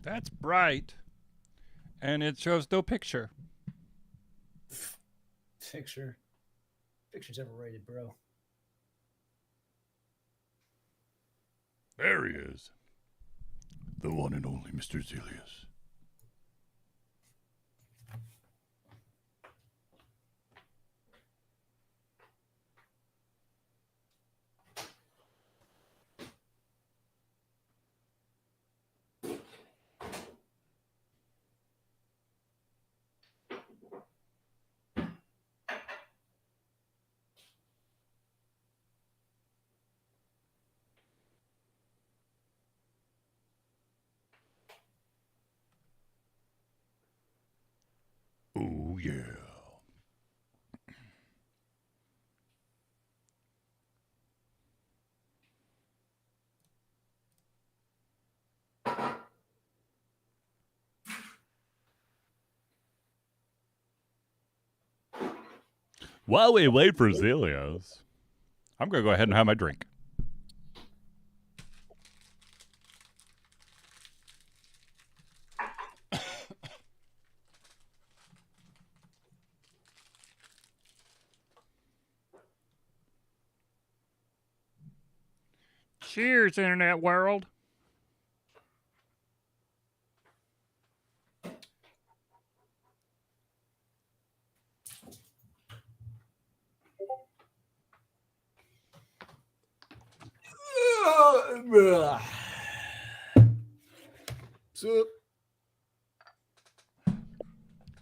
That's bright. And it shows no picture. Picture's overrated, bro. There he is. The one and only Mr. Zelius. Oh, yeah. While we wait for Zelios, I'm going to go ahead and have my drink. Cheers, Internet world. So,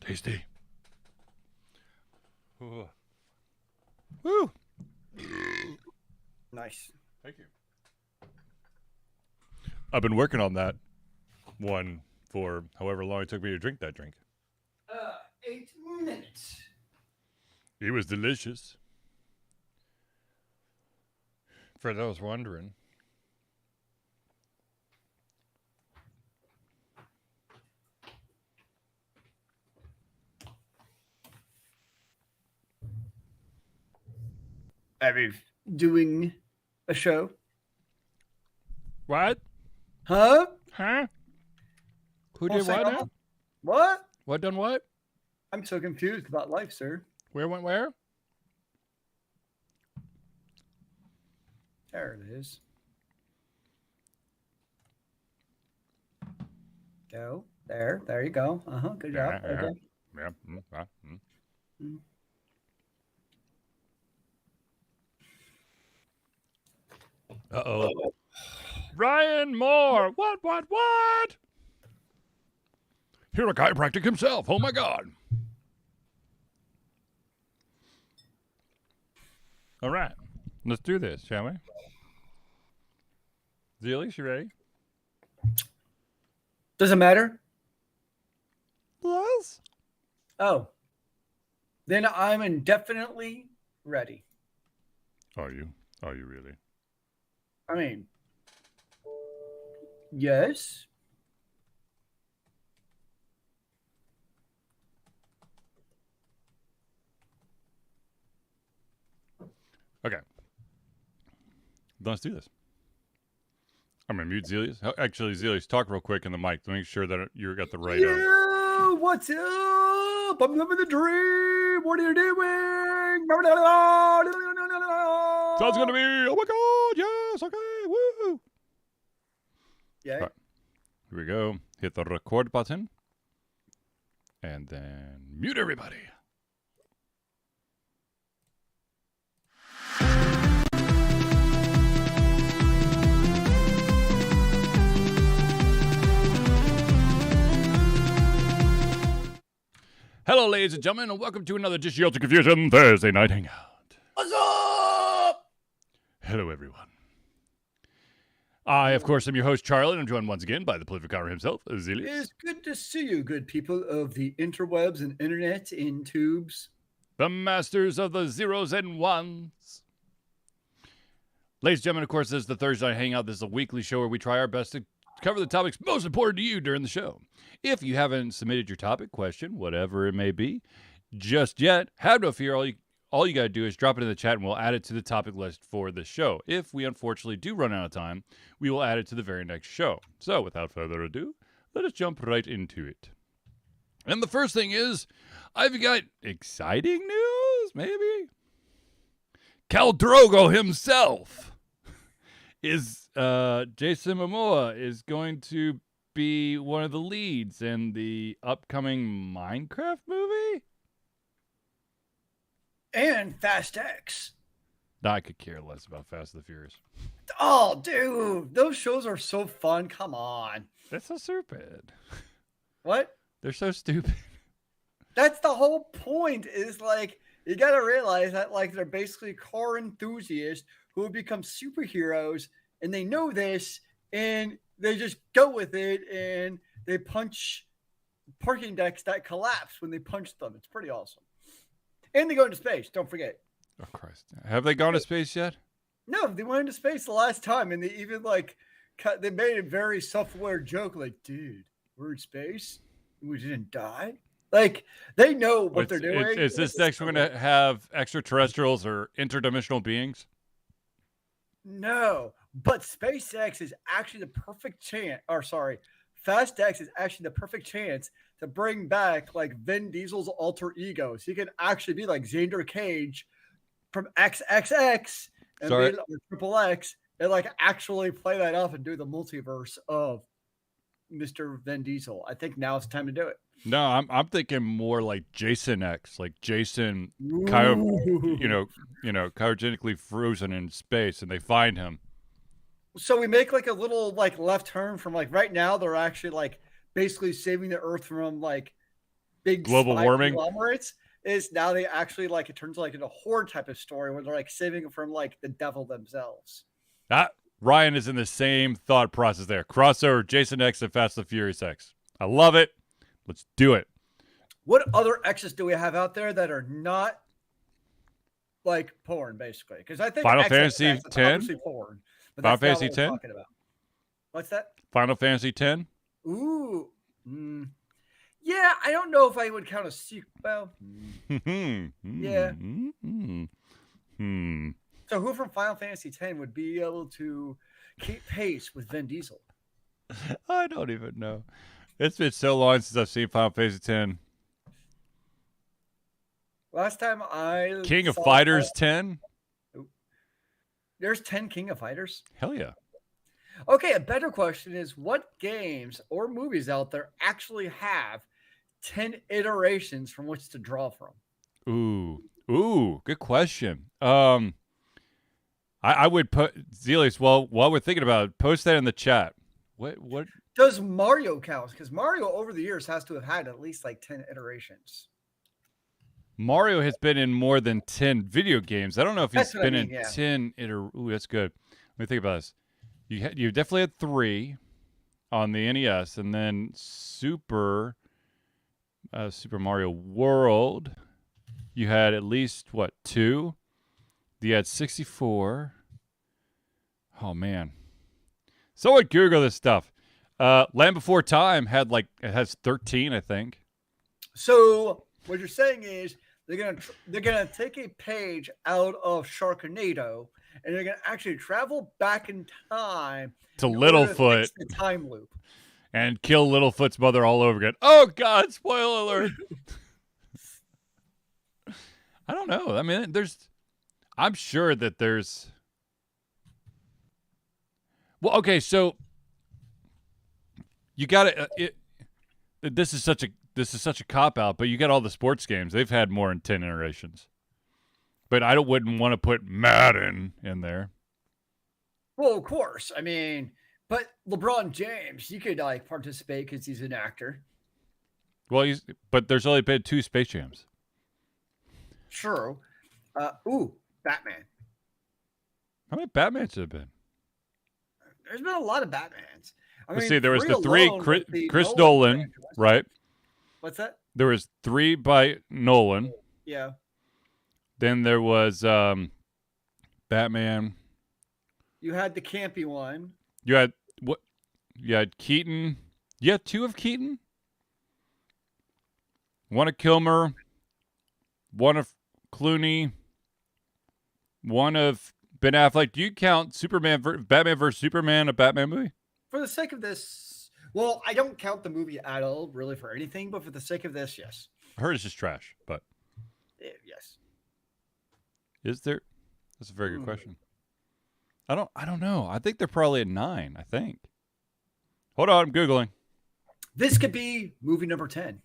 Tasty. Ooh. Woo. nice. Thank you. I've been working on that one for however long it took me to drink that drink. 8 minutes. It was delicious. For those wondering. Are you doing a show? What? Huh? Huh? Who Well, did say what no. now? What? What done what? I'm so confused about life, sir. Where went where? There it is. Go. There you go. Good job. Okay. Yeah. Mm. Uh-oh. Ryan Moore! What? Here, a chiropractic himself. Oh, my God. All right. Let's do this, shall we? Zelius, you ready? Doesn't matter. Yes. Oh. Then I'm indefinitely ready. Are you? Are you really? I mean, yes. Okay. Let's do this. I'm going to mute Zelius. Actually, Zelius, talk real quick in the mic to make sure that you got the right... Yeah, what's up? I'm living the dream. What are you doing? So it's going to be, oh my God, yes, okay, woo. Yeah. Right. Here we go. Hit the record button. And then mute everybody. Hello, ladies and gentlemen, and welcome to another Just Yield to Confusion Thursday Night Hangout. What's up? Hello, everyone. I, of course, am your host, Charlie, and I'm joined once again by the Political himself, Zelius. It's good to see you, good people of the interwebs and internet in tubes. The masters of the zeros and ones. Ladies and gentlemen, of course, this is the Thursday Night Hangout. This is a weekly show where we try our best to cover the topics most important to you during the show. If you haven't submitted your topic, question, whatever it may be, just yet, have no fear. All you got to do is drop it in the chat and we'll add it to the topic list for this show. If we unfortunately do run out of time, we will add it to the very next show. So without further ado, let us jump right into it. And the first thing is, I've got exciting news, maybe? Khal Drogo himself is, Jason Momoa is going to be one of the leads in the upcoming Minecraft movie? And Fast X. I could care less about Fast and the Furious. Oh, dude, those shows are so fun. Come on. That's so stupid. What? They're so stupid. That's the whole point, is like, you got to realize that like they're basically car enthusiasts who become superheroes, and they know this, and they just go with it, and they punch parking decks that collapse when they punch them. It's pretty awesome. And they go into space. Don't forget. Oh, Christ. Have they gone to space yet? No, they went into space the last time, and they even like they made a very self-aware joke, like, "Dude, we're in space, and we didn't die." Like, they know what they're doing. Is this next one going to have extraterrestrials or interdimensional beings? No, but SpaceX is actually the perfect chance. Or sorry, Fast X is actually the perfect chance to bring back like Vin Diesel's alter ego. So he can actually be like Xander Cage from XXX and Sorry. be Triple X, and like actually play that off and do the multiverse of Mr. Vin Diesel. I think now it's time to do it. No, I'm thinking more like Jason X, like Jason, cryogenically frozen in space, and they find him. So we make like a little like left turn from like right now they're actually like basically saving the Earth from like big global warming conglomerates. Is now they actually like it turns like into a horde type of story where they're like saving it from like the devil themselves. Ryan is in the same thought process there. Crossover Jason X and Fast and Furious X. I love it. Let's do it. What other X's do we have out there that are not like porn, basically? Because I think Final Fantasy X X porn. But Final Fantasy X. What's that? Final Fantasy X. Ooh. Yeah, I don't know if I would count a sequel. Well, yeah. So who from Final Fantasy X would be able to keep pace with Vin Diesel? I don't even know. It's been so long since I've seen Final Fantasy X. Last time I King of Fighters 10. There's 10 King of Fighters? Hell yeah. Okay, a better question is, what games or movies out there actually have 10 iterations from which to draw from? Ooh, good question. I would put Zelius, while we're thinking about it, post that in the chat. What does Mario count? Because Mario over the years has to have had at least like 10 iterations. Mario has been in more than 10 video games. I don't know if he's been in 10 Ooh, that's good. Let me think about this. You definitely had 3 on the NES, and then Super Mario World. You had at least 2. You had 64. Oh man. Someone Google this stuff. Land Before Time it has 13, I think. So what you're saying is they're gonna take a page out of Sharknado, and they're gonna actually travel back in time to Littlefoot, the time loop, and kill Littlefoot's mother all over again. Oh God! Spoiler alert. I don't know. I mean, I'm sure that there's. Well, okay, so you got it. This is such a cop out, but you got all the sports games. They've had more than 10 iterations. But I wouldn't want to put Madden in there. Well, of course. I mean, but LeBron James, you could like participate because he's an actor. Well, but there's only been 2 Space Jams. True. Batman. How many Batmans have there been? There's been a lot of Batmans. Let's see, there was the 3 Chris Nolan, right? What's that? There was 3 by Nolan. Yeah. Then there was Batman. You had the campy one. You had what? You had Keaton. You had 2 of Keaton. One of Kilmer. One of Clooney. One of Ben Affleck. Do you count Batman versus Superman, a Batman movie? For the sake of this, Well, I don't count the movie at all, really, for anything, but for the sake of this, yes. I heard it's just trash, but Yes. is there? That's a very good question. I don't know. I think they're probably at 9, I think. Hold on, I'm Googling. This could be movie number 10.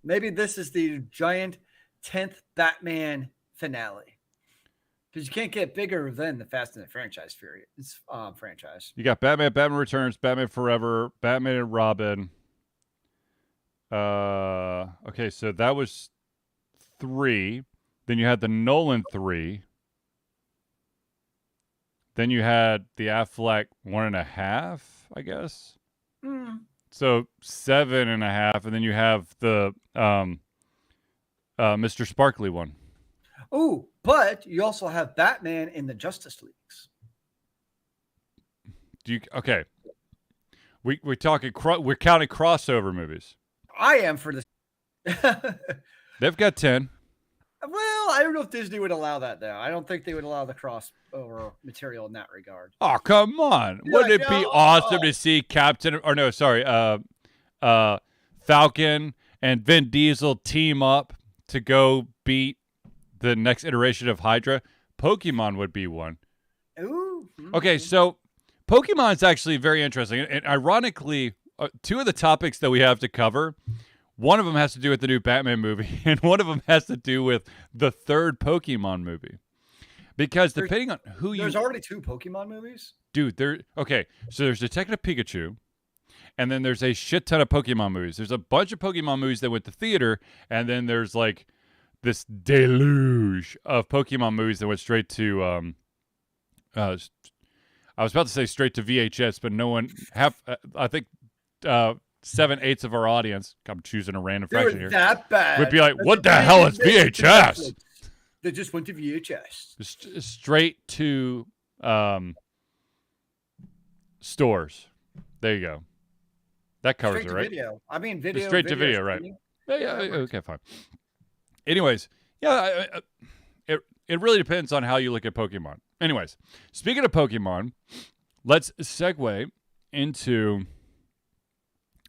Maybe this is the giant 10th Batman finale. Because you can't get bigger than the Fast and the franchise franchise. You got Batman, Batman Returns, Batman Forever, Batman and Robin. Okay, so that was 3. Then you had the Nolan 3. Then you had the Affleck 1.5, I guess. So 7.5, and then you have the Mr. Sparkly one. Oh, but you also have Batman in the Justice Leagues. Okay? We're talking. We're counting crossover movies. I am for this. They've got 10. Well, I don't know if Disney would allow that, though. I don't think they would allow the crossover material in that regard. Oh, come on. Wouldn't it be awesome to see Falcon and Vin Diesel team up to go beat the next iteration of Hydra? Pokemon would be one. Ooh. Okay, so Pokemon's actually very interesting. And ironically, 2 of the topics that we have to cover, one of them has to do with the new Batman movie, and one of them has to do with the 3rd Pokemon movie. Because depending on who There's already 2 Pokemon movies? Dude, so there's Detective Pikachu, and then there's a shit ton of Pokemon movies. There's a bunch of Pokemon movies that went to theater, and then there's like this deluge of Pokemon movies that went straight to I was about to say straight to VHS, but no one I think 7/8 of our audience, I'm choosing a random fraction here, that bad. would be like, what the hell is VHS? They just went to VHS. Straight to stores. There you go. That covers Straight it, right? Video. I mean, video. Straight to video, right? Yeah, okay, fine. Anyways, yeah, it really depends on how you look at Pokemon. Anyways, speaking of Pokemon, let's segue into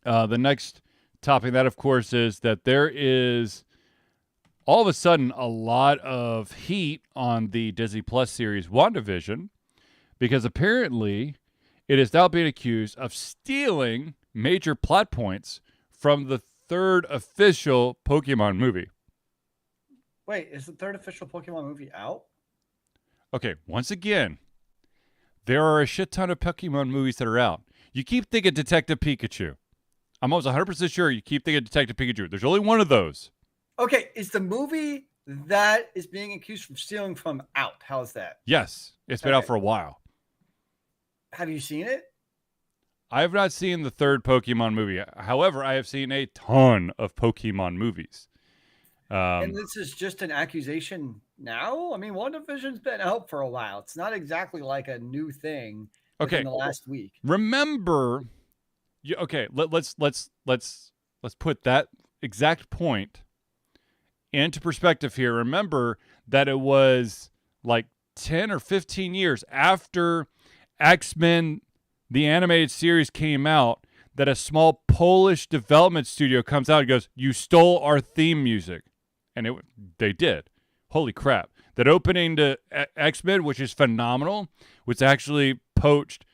the next topic. That, of course, is that there is all of a sudden a lot of heat on the Disney Plus series WandaVision, because apparently it is now being accused of stealing major plot points from the 3rd official Pokemon movie. Wait, is the 3rd official Pokemon movie out? Okay, once again, there are a shit ton of Pokemon movies that are out. You keep thinking Detective Pikachu. I'm almost 100% sure you keep thinking Detective Pikachu. There's only one of those. Okay, is the movie that is being accused of stealing from out? How's that? Yes, it's been out for a while. Have you seen it? I have not seen the 3rd Pokemon movie. However, I have seen a ton of Pokemon movies. And this is just an accusation now? I mean, WandaVision's been out for a while. It's not exactly like a new thing in the last week. Remember, let's put that exact point into perspective here. Remember that it was like 10 or 15 years after X-Men, the animated series, came out, that a small Polish development studio comes out and goes, "You stole our theme music." And they did. Holy crap. That opening to X-Men, which is phenomenal, was actually poached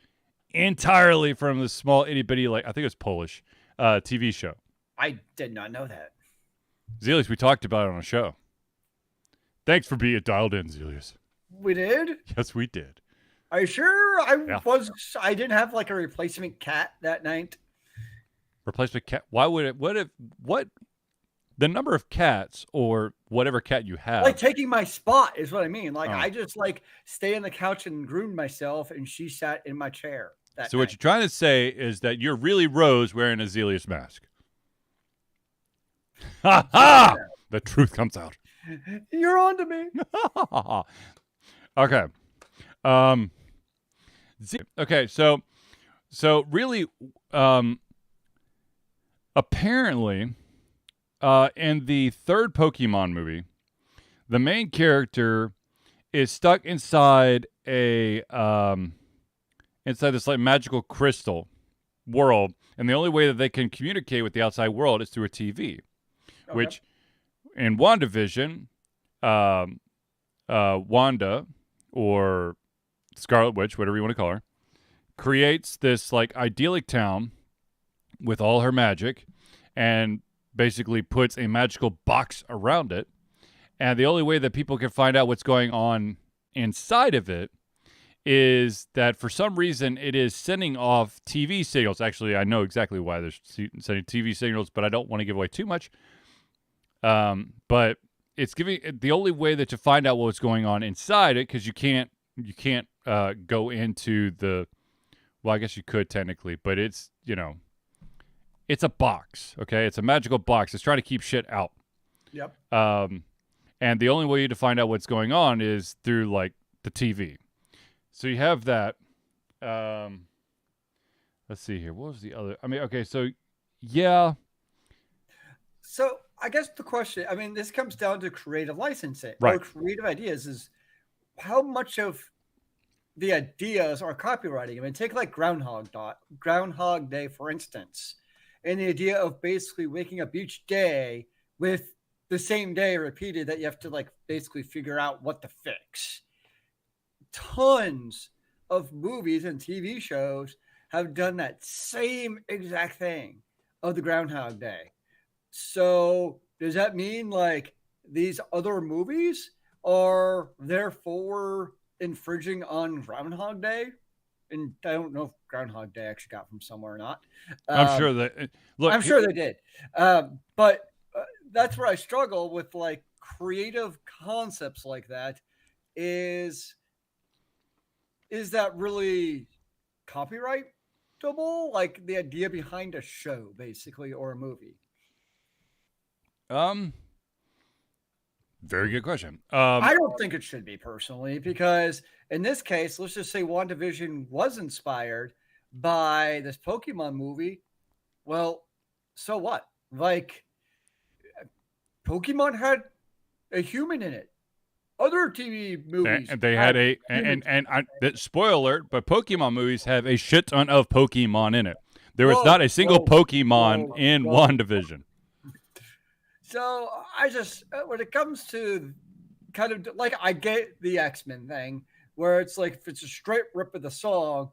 entirely from the small itty-bitty, I think it was Polish, TV show. I did not know that. Zelius, we talked about it on a show. Thanks for being dialed in, Zelius. We did? Yes, we did. Are you sure? I didn't have like a replacement cat that night. Replacement cat? Why would it? What? The number of cats or whatever cat you have. Like taking my spot is what I mean. Like I just stay on the couch and groomed myself, and she sat in my chair. So what you're trying to say is that you're really Rose wearing a Zelius mask. Ha ha! The truth comes out. You're on to me. Okay. Okay, so really, apparently, in the 3rd Pokemon movie, the main character is stuck inside a inside this like magical crystal world, and the only way that they can communicate with the outside world is through a TV, Okay. which in WandaVision, Wanda or Scarlet Witch, whatever you want to call her, creates this like idyllic town with all her magic and basically puts a magical box around it. And the only way that people can find out what's going on inside of it is that for some reason it is sending off TV signals. Actually, I know exactly why they're sending TV signals, but I don't want to give away too much. But it's giving the only way that to find out what's going on inside it, because you can't go into the. Well, I guess you could technically, but it's it's a box. Okay, it's a magical box. It's trying to keep shit out. Yep. And the only way to find out what's going on is through like the TV. So you have that. Let's see here. What was the other? I mean, okay, so yeah. So I guess the question, I mean, this comes down to creative licensing Right. or creative ideas is how much of the ideas are copywriting. I mean, take like Groundhog Day, for instance, and the idea of basically waking up each day with the same day repeated that you have to like basically figure out what to fix. Tons of movies and TV shows have done that same exact thing of the Groundhog Day. So does that mean like these other movies are therefore infringing on Groundhog Day? And I don't know if Groundhog Day actually got from somewhere or not. I'm sure that look. I'm sure they did. But that's where I struggle with like creative concepts like that. Is that really copyrightable? Like the idea behind a show, basically, or a movie? Very good question. I don't think it should be personally, because in this case, let's just say WandaVision was inspired by this Pokemon movie. Well, so what? Like, Pokemon had a human in it. Other TV movies, and they had spoiler alert, but Pokemon movies have a shit ton of Pokemon in it. There was not a single Pokemon in WandaVision. So I just, when it comes to kind of like, I get the X-Men thing where it's like, if it's a straight rip of the song,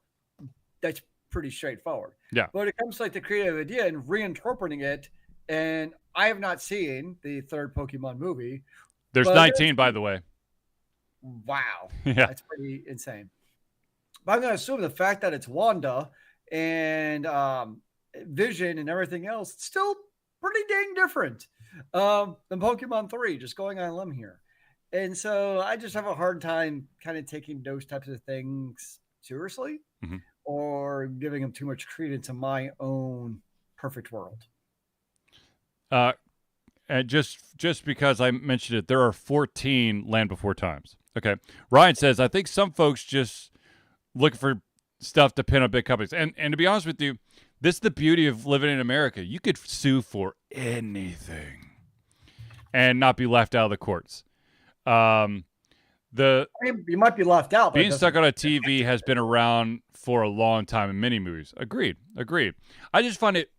that's pretty straightforward. Yeah. But when it comes to like the creative idea and reinterpreting it, and I have not seen the third Pokemon movie. There's 19, by the way. Wow. Yeah. That's pretty insane. But I'm going to assume the fact that it's Wanda and Vision and everything else, it's still pretty dang different than Pokemon 3, just going on a limb here. And so I just have a hard time kind of taking those types of things seriously or giving them too much credence in my own perfect world. And just because I mentioned it, there are 14 Land Before Times. Okay. Ryan says, I think some folks just look for stuff to pin up big companies. And to be honest with you, this is the beauty of living in America. You could sue for anything and not be left out of the courts. You might be left out. Being stuck on a TV has been around for a long time in many movies. Agreed. I just find it.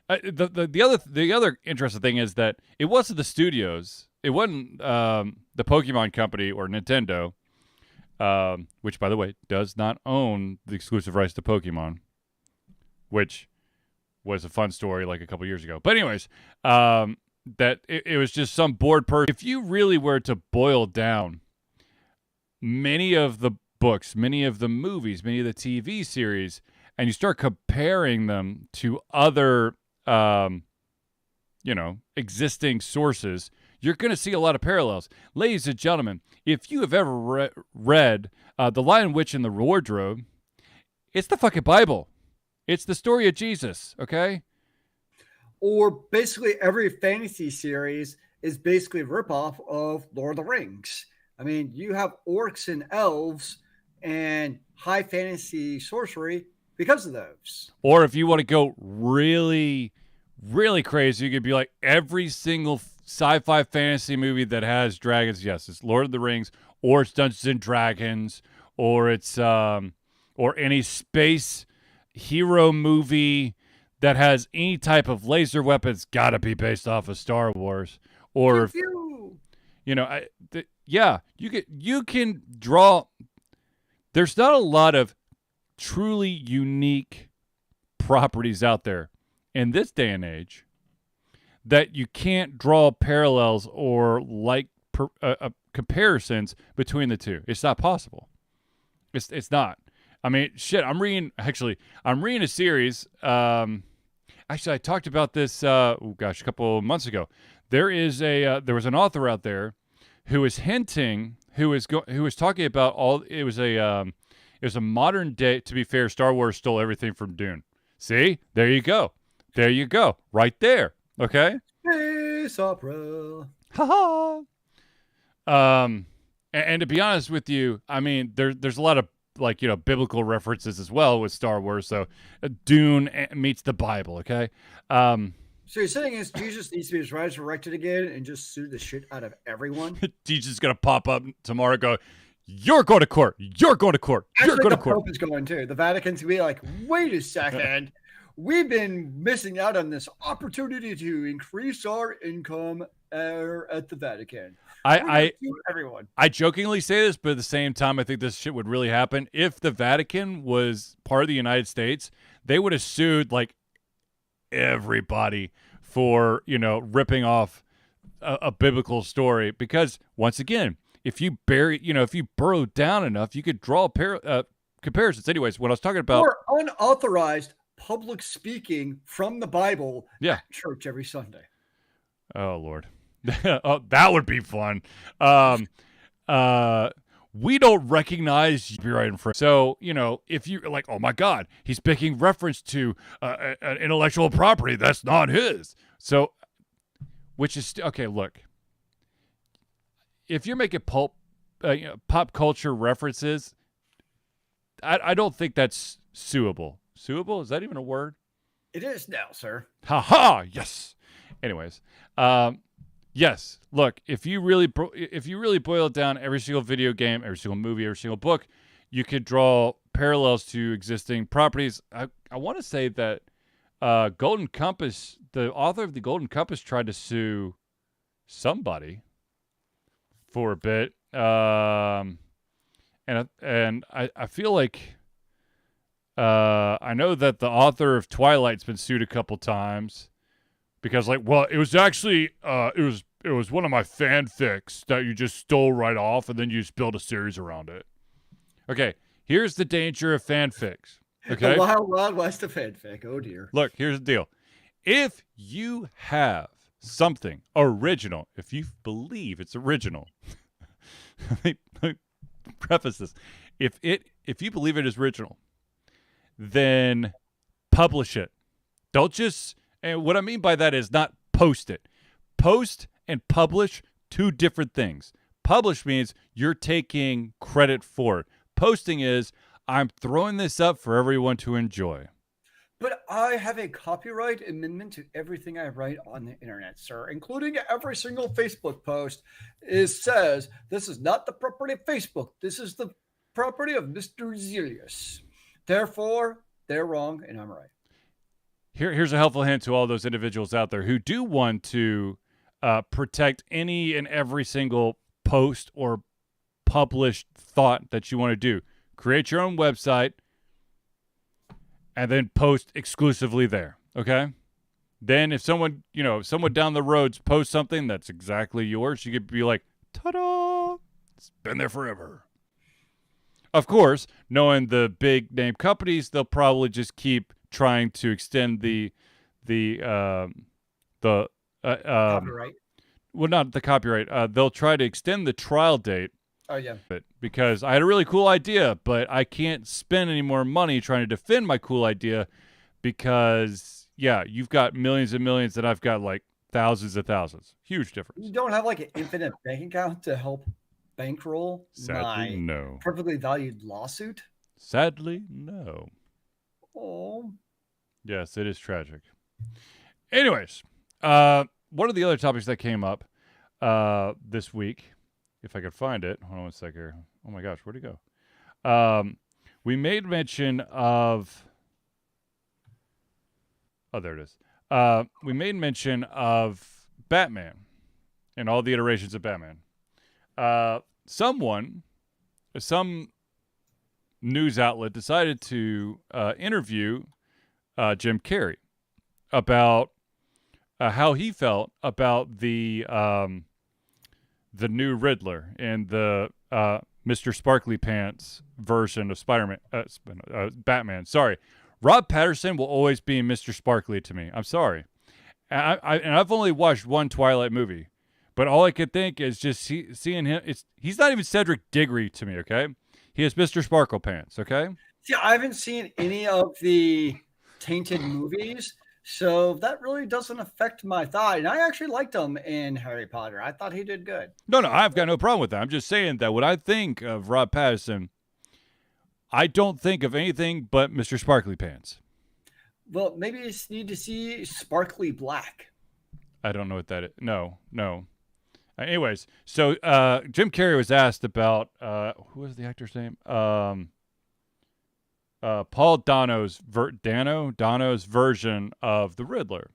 The other interesting thing is that it wasn't the studios. It wasn't the Pokemon Company or Nintendo, which, by the way, does not own the exclusive rights to Pokemon, which was a fun story like a couple years ago. But anyways, that it was just some bored person. If you really were to boil down many of the books, many of the movies, many of the TV series, and you start comparing them to other existing sources, you're going to see a lot of parallels. Ladies and gentlemen, if you have ever read The Lion, Witch, and the Wardrobe, it's the fucking Bible. It's the story of Jesus, okay? Or basically every fantasy series is basically a ripoff of Lord of the Rings. I mean, you have orcs and elves and high fantasy sorcery because of those. Or if you want to go really, really crazy, you could be like every single sci-fi fantasy movie that has dragons. Yes, it's Lord of the Rings, or it's Dungeons and Dragons, or it's or any space hero movie that has any type of laser weapons, gotta be based off of Star Wars. Or you know, you can draw. There's not a lot of truly unique properties out there in this day and age that you can't draw parallels or comparisons between the two. It's not possible. It's not. I mean, shit. I'm reading a series. Actually, I talked about this. A couple of months ago. There was an author out there who was hinting, who was talking about it was a modern day. To be fair, Star Wars stole everything from Dune. See, there you go, right there. Okay. Space opera. Ha ha. And to be honest with you, I mean, there's a lot of biblical references as well with Star Wars. So Dune meets the Bible. Okay. So you're saying is Jesus needs to be resurrected again and just sue the shit out of everyone? Jesus is gonna pop up tomorrow and go, "You're going to court. You're going to court. You're going to court." The Pope is going too. The Vatican's gonna be like, "Wait a second, we've been missing out on this opportunity to increase our income at the Vatican." Everyone. I jokingly say this, but at the same time, I think this shit would really happen. If the Vatican was part of the United States, they would have sued like everybody for ripping off a biblical story, because once again, if you burrow down enough, you could draw comparisons. Anyways, what I was talking about, or unauthorized public speaking from the Bible at church every Sunday. Oh Lord. Oh, that would be fun. We don't recognize copyright infringement. So, if you're like, oh my God, he's making reference to an intellectual property that's not his. So, which is, okay, look. If you're making pop culture references, I don't think that's suable. Suable? Is that even a word? It is now, sir. Ha ha! Yes. Anyways, yes. Look, if you really boil it down, every single video game, every single movie, every single book, you could draw parallels to existing properties. I want to say that Golden Compass, the author of the Golden Compass, tried to sue somebody for a bit, and I feel like I know that the author of Twilight's been sued a couple times because, it was actually it was one of my fanfics that you just stole right off, and then you just built a series around it. Okay, here's the danger of fanfics. Okay, the wild, wild west of fanfic. Oh dear. Look, here's the deal: if you have something original, if you believe it's original, let me preface this: if you believe it is original, then publish it. Don't just. And what I mean by that is not post it. Post and publish, two different things. Publish means you're taking credit for it. Posting is, I'm throwing this up for everyone to enjoy. But I have a copyright amendment to everything I write on the internet, sir, including every single Facebook post. It says, this is not the property of Facebook. This is the property of Mr. Zelius. Therefore, they're wrong and I'm right. Here's a helpful hint to all those individuals out there who do want to protect any and every single post or published thought that you want to do. Create your own website and then post exclusively there, okay? Then if someone down the road posts something that's exactly yours, you could be like, ta-da! It's been there forever. Of course, knowing the big name companies, they'll probably just keep trying to extend the copyright. Well, not the copyright. They'll try to extend the trial date. Oh yeah. Because I had a really cool idea, but I can't spend any more money trying to defend my cool idea because you've got millions and millions and I've got like thousands and thousands. Huge difference. You don't have like an infinite bank account to help bankroll Sadly, no. Perfectly valued lawsuit? Sadly, no. Oh. Yes, it is tragic. Anyways, one of the other topics that came up this week, if I could find it. Hold on one second here. Oh my gosh, where'd it go? We made mention of. Oh, there it is. We made mention of Batman and all the iterations of Batman. Some news outlet decided to interview Jim Carrey about how he felt about the new Riddler and the Mr. Sparkly Pants version of Batman. Sorry, Rob Patterson will always be Mr. Sparkly to me. I'm sorry, and I've only watched one Twilight movie, but all I could think is just seeing him. He's not even Cedric Diggory to me. Okay, he is Mr. Sparkle Pants. Okay. See, I haven't seen any of the Tainted movies, so that really doesn't affect my thought. And I actually liked him in Harry Potter. I thought he did good. No, I've got no problem with that. I'm just saying that when I think of Rob Patterson, I don't think of anything but Mr. Sparkly Pants. Well, maybe you just need to see Sparkly Black. I don't know what that is. No. Anyways, so Jim Carrey was asked about who was the actor's name? Paul Dano's version of the Riddler.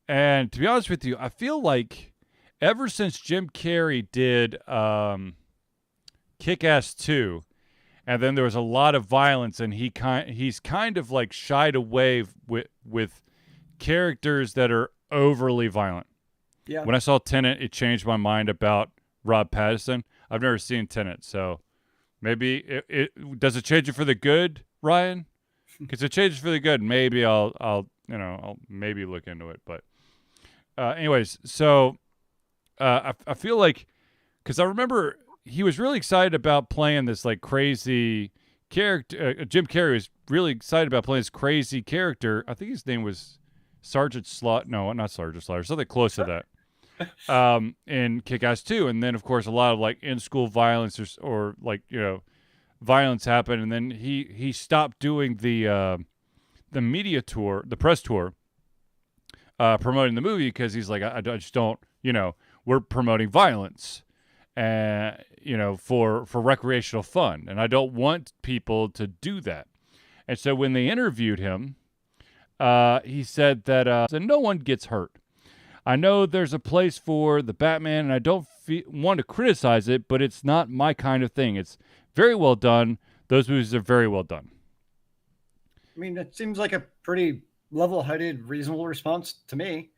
And to be honest with you, I feel like ever since Jim Carrey did Kick-Ass 2, and then there was a lot of violence, and he's kind of like shied away with characters that are overly violent. Yeah. When I saw Tenet, it changed my mind about Rob Pattinson. I've never seen Tenet, so maybe it does it change it for the good, Ryan? Because it changes for the good. Maybe I'll maybe look into it. But anyways, so I feel like, because I remember he was really excited about playing this like crazy character. Jim Carrey was really excited about playing this crazy character. I think his name was Sergeant Slaughter. No, not Sergeant Slaughter. Something close to that. In Kick-Ass 2, and then of course a lot of like in-school violence or like violence happened, and then he stopped doing the media tour, the press tour, promoting the movie, because he's like, I just don't, we're promoting violence, for recreational fun, and I don't want people to do that. And so when they interviewed him, he said that no one gets hurt. I know there's a place for the Batman, and I don't want to criticize it, but it's not my kind of thing. It's very well done. Those movies are very well done. I mean, it seems like a pretty level-headed, reasonable response to me.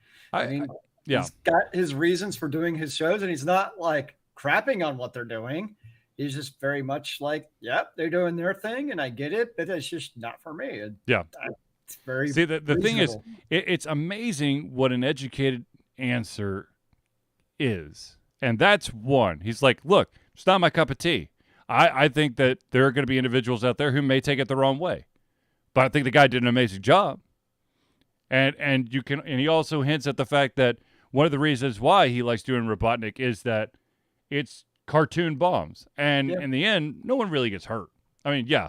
He's got his reasons for doing his shows, and he's not like crapping on what they're doing. He's just very much like, yep, they're doing their thing, and I get it, but it's just not for me. It's very See, the thing is, it's amazing what an educated answer is. And that's one. He's like, look, it's not my cup of tea. I think that there are going to be individuals out there who may take it the wrong way. But I think the guy did an amazing job. And he also hints at the fact that one of the reasons why he likes doing Robotnik is that it's cartoon bombs. And in the end, no one really gets hurt. I mean, yeah,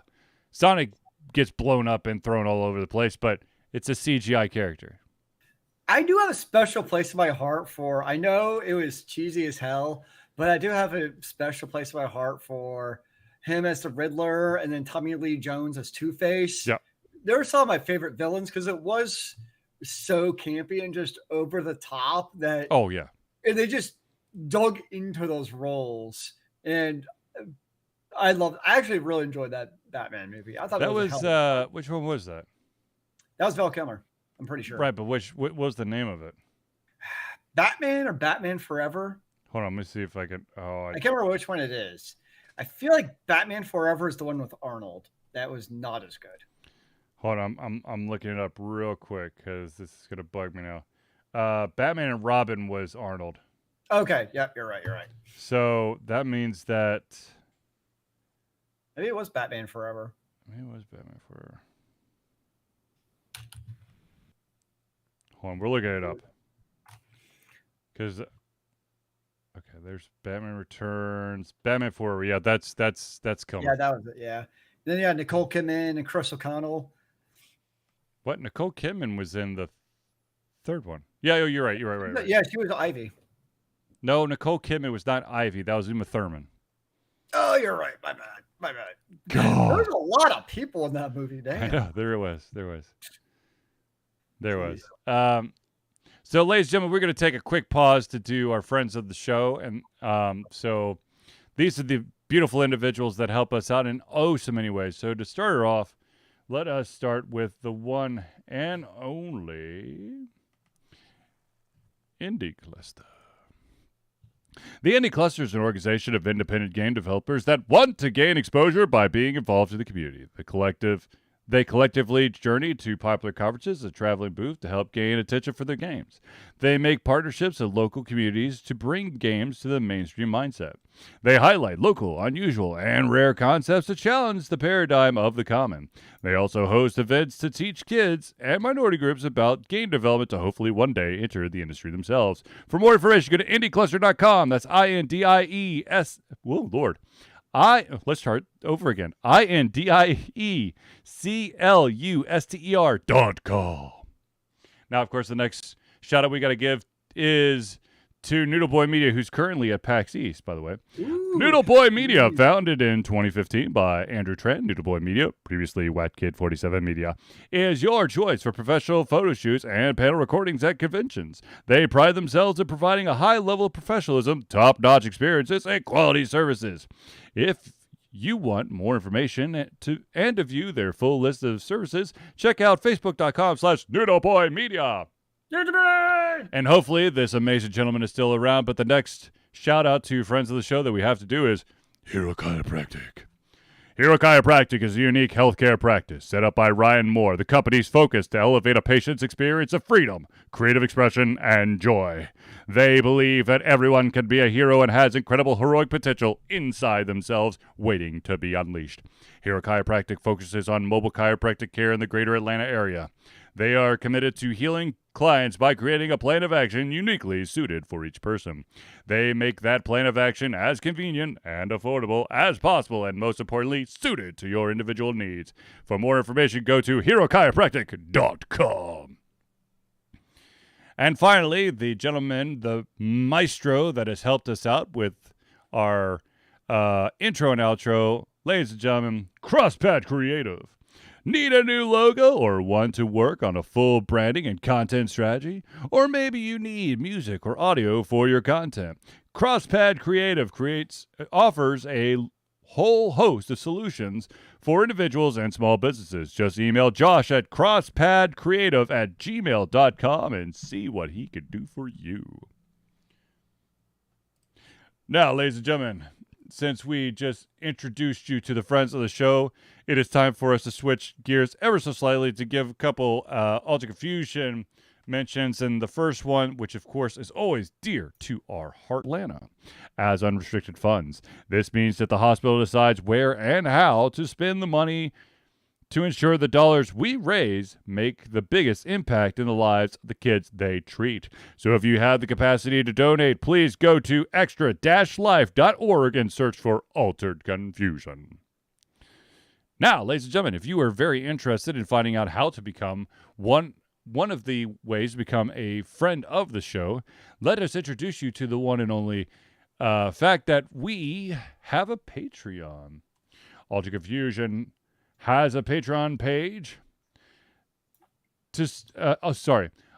Sonic gets blown up and thrown all over the place, but it's a CGI character. I do have a special place in my heart for, I know it was cheesy as hell, but I do have a special place in my heart for him as the Riddler, and then Tommy Lee Jones as Two-Face. Yeah. They're some of my favorite villains because it was so campy and just over the top that. Oh, yeah. And they just dug into those roles. And I actually really enjoyed that Batman movie. I thought that was which one was that? That was Val Kilmer, I'm pretty sure. Right, but what was the name of it? Batman or Batman Forever? Hold on, let me see if I can. I can't remember which one it is. I feel like Batman Forever is the one with Arnold. That was not as good. Hold on, I'm looking it up real quick because this is gonna bug me now. Batman and Robin was Arnold. Okay, yep, you're right. So that means that maybe it was Batman Forever. Maybe it was Batman Forever. Hold on, we're looking it up. Because, okay, there's Batman Returns, Batman Forever. Yeah, that's coming. Yeah, that was it. Yeah. Then you had Nicole Kidman and Chris O'Connell. What? Nicole Kidman was in the third one. Yeah, you're right. Right. Yeah, she was Ivy. No, Nicole Kidman was not Ivy. That was Uma Thurman. Oh, you're right. My bad. Right. God. There's a lot of people in that movie. Damn. I know, there was. Jeez. So, ladies and gentlemen, we're going to take a quick pause to do our friends of the show. And so these are the beautiful individuals that help us out in so many ways. So to start her off, let us start with the one and only Indie Cluster. The Indie Cluster is an organization of independent game developers that want to gain exposure by being involved in the community. They collectively journey to popular conferences and traveling booth to help gain attention for their games. They make partnerships with local communities to bring games to the mainstream mindset. They highlight local, unusual, and rare concepts to challenge the paradigm of the common. They also host events to teach kids and minority groups about game development to hopefully one day enter the industry themselves. For more information, go to indiecluster.com. That's INDIES. Whoa, Lord. Let's start over again. INDIECLUSTER.com. Now, of course, the next shout out we got to give is to Noodle Boy Media, who's currently at PAX East, by the way. Ooh, Noodle Boy Media, founded in 2015 by Andrew Trent. Noodle Boy Media, previously WhatKid47 Media, is your choice for professional photo shoots and panel recordings at conventions. They pride themselves in providing a high level of professionalism, top-notch experiences, and quality services. If you want more information and to view their full list of services, check out facebook.com/NoodleBoyMedia. And hopefully this amazing gentleman is still around, but the next shout out to friends of the show that we have to do is Hero Chiropractic. Hero Chiropractic is a unique healthcare practice set up by Ryan Moore, the company's focus to elevate a patient's experience of freedom, creative expression, and joy. They believe that everyone can be a hero and has incredible heroic potential inside themselves waiting to be unleashed. Hero Chiropractic focuses on mobile chiropractic care in the greater Atlanta area. They are committed to healing clients by creating a plan of action uniquely suited for each person. They make that plan of action as convenient and affordable as possible, and most importantly, suited to your individual needs. For more information, go to herochiropractic.com. And finally, the gentleman, the maestro that has helped us out with our intro and outro, ladies and gentlemen, Crosspad Creative. Need a new logo or want to work on a full branding and content strategy? Or maybe you need music or audio for your content. Crosspad Creative offers a whole host of solutions for individuals and small businesses. Just email Josh at crosspadcreative@gmail.com and see what he could do for you. Now, ladies and gentlemen, since we just introduced you to the friends of the show, it is time for us to switch gears ever so slightly to give a couple Ultra Confusion mentions. And the first one, which of course is always dear to our Heartlanta, as unrestricted funds. This means that the hospital decides where and how to spend the money to ensure the dollars we raise make the biggest impact in the lives of the kids they treat. So if you have the capacity to donate, please go to extra-life.org and search for Altered Confusion. Now, ladies and gentlemen, if you are very interested in finding out how to become one of the ways to become a friend of the show, let us introduce you to the one and only fact that we have a Patreon. Altered Confusion has a Patreon page.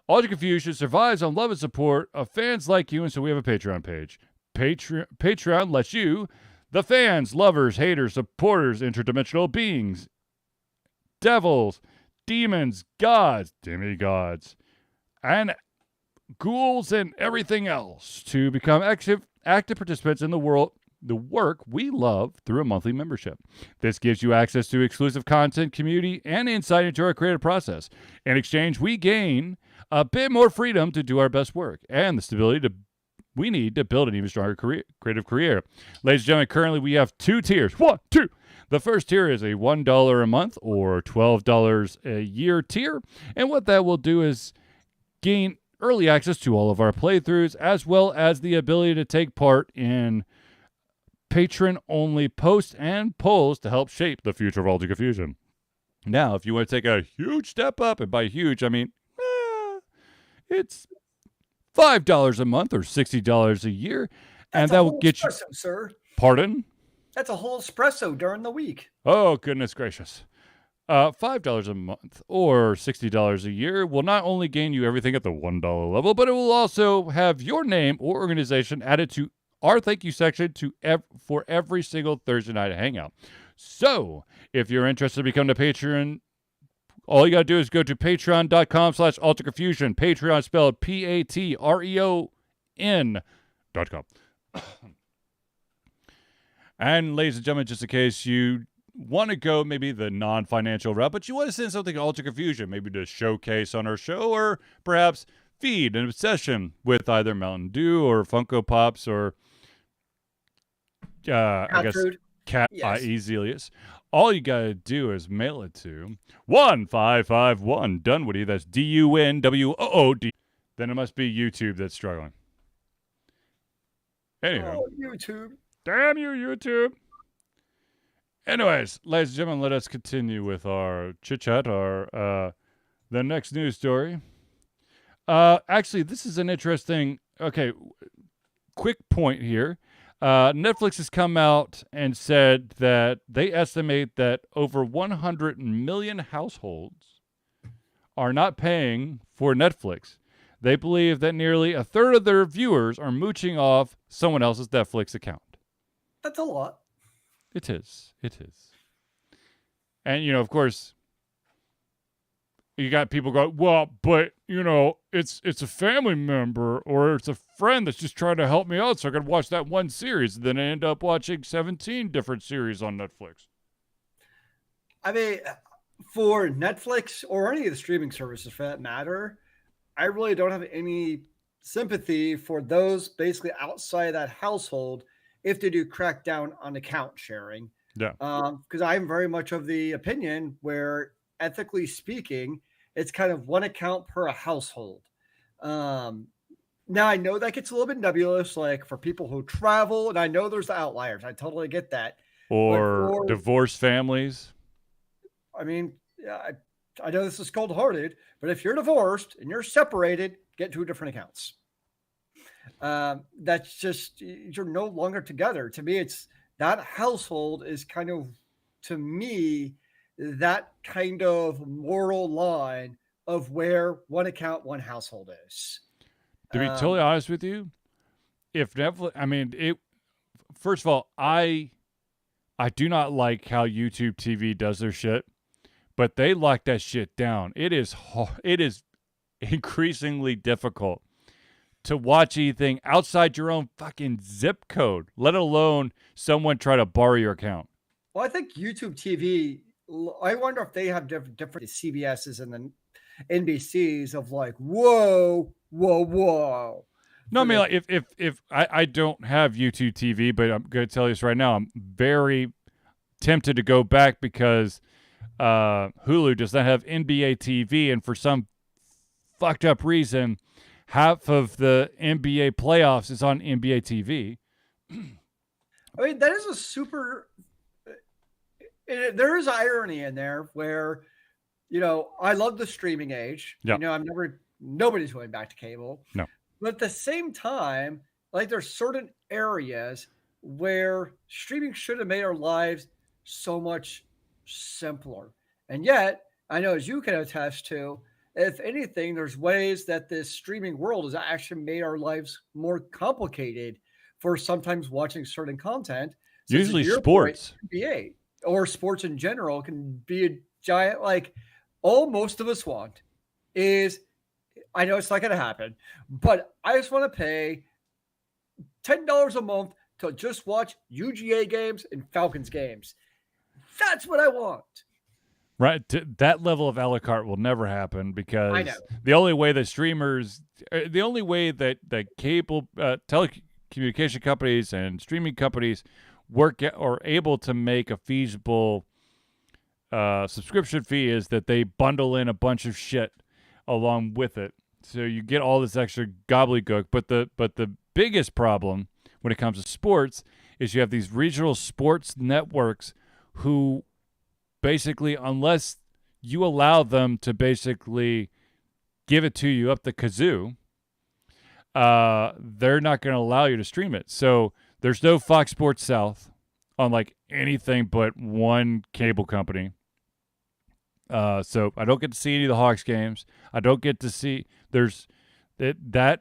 Altered Confusion survives on love and support of fans like you, and so we have a Patreon page. Patreon lets you, the fans, lovers, haters, supporters, interdimensional beings, devils, demons, gods, demigods, and ghouls, and everything else to become active participants in the work we love through a monthly membership. This gives you access to exclusive content, community, and insight into our creative process. In exchange, we gain a bit more freedom to do our best work and the stability we need to build an even stronger creative career. Ladies and gentlemen, currently we have 2 tiers. 1, 2. The first tier is a $1 a month or $12 a year tier. And what that will do is gain early access to all of our playthroughs, as well as the ability to take part in patron-only posts and polls to help shape the future of Altered Confusion. Now, if you want to take a huge step up, and by huge, I mean, it's $5 a month or $60 a year, and that will get you... Sir. Pardon? That's a whole espresso during the week. Oh, goodness gracious. $5 a month or $60 a year will not only gain you everything at the $1 level, but it will also have your name or organization added to our thank you section for every single Thursday night hangout. So, if you're interested in becoming a patron, all you got to do is go to patreon.com/alterconfusion. Patreon spelled Patreon.com. And ladies and gentlemen, just in case you want to go maybe the non-financial route, but you want to send something to Alter Confusion, maybe to showcase on our show, or perhaps feed an obsession with either Mountain Dew or Funko Pops or I guess food. Cat Yes. I.E. Zelius. All you got to do is mail it to 1551 Dunwoody. That's DUNWOOD. Then it must be YouTube that's struggling. Anyway. Oh, YouTube. Damn you, YouTube. Anyways, ladies and gentlemen, let us continue with our chit-chat, the next news story. Actually, this is an interesting, quick point here. Netflix has come out and said that they estimate that over 100 million households are not paying for Netflix. They believe that nearly a third of their viewers are mooching off someone else's Netflix account. That's a lot. It is. And, of course, you got people going, well, but, it's a family member or it's a friend that's just trying to help me out so I can watch that one series. And then I end up watching 17 different series on Netflix. I mean, for Netflix or any of the streaming services for that matter, I really don't have any sympathy for those basically outside of that household if they do crack down on account sharing. Yeah. Because I'm very much of the opinion where, ethically speaking, it's kind of one account per household. Now, I know that gets a little bit nebulous, like for people who travel, and I know there's the outliers. I totally get that. Or divorced families. I mean, yeah, I know this is cold-hearted, but if you're divorced and you're separated, get two different accounts. That's just, you're no longer together. To me, it's that household is kind of, to me, that kind of moral line of where one account, one household is. To be totally honest with you, if Netflix, first of all, I do not like how YouTube TV does their shit, but they lock that shit down. It is increasingly difficult to watch anything outside your own fucking zip code, let alone someone try to borrow your account. Well, I think YouTube TV, I wonder if they have different CBSs and the NBCs of like, whoa. No, I mean, like, if I don't have YouTube TV, but I'm going to tell you this right now, I'm very tempted to go back because Hulu does not have NBA TV, and for some fucked up reason, half of the NBA playoffs is on NBA TV. I mean, that is a super. There is irony in there where, I love the streaming age. Yeah. Nobody's going back to cable. No. But at the same time, like there's certain areas where streaming should have made our lives so much simpler. And yet, I know as you can attest to, if anything, there's ways that this streaming world has actually made our lives more complicated for sometimes watching certain content. Usually sports. NBA or sports in general can be a giant, like all most of us want is, I know it's not going to happen, but I just want to pay $10 a month to just watch UGA games and Falcons games. That's what I want. Right. That level of a la carte will never happen because the only way that cable telecommunication companies and streaming companies work or able to make a feasible subscription fee is that they bundle in a bunch of shit along with it. So you get all this extra gobbledygook. But the biggest problem when it comes to sports is you have these regional sports networks who basically, unless you allow them to basically give it to you up the kazoo, they're not going to allow you to stream it. So there's no Fox Sports South on like anything but one cable company. So I don't get to see any of the Hawks games. I don't get to see that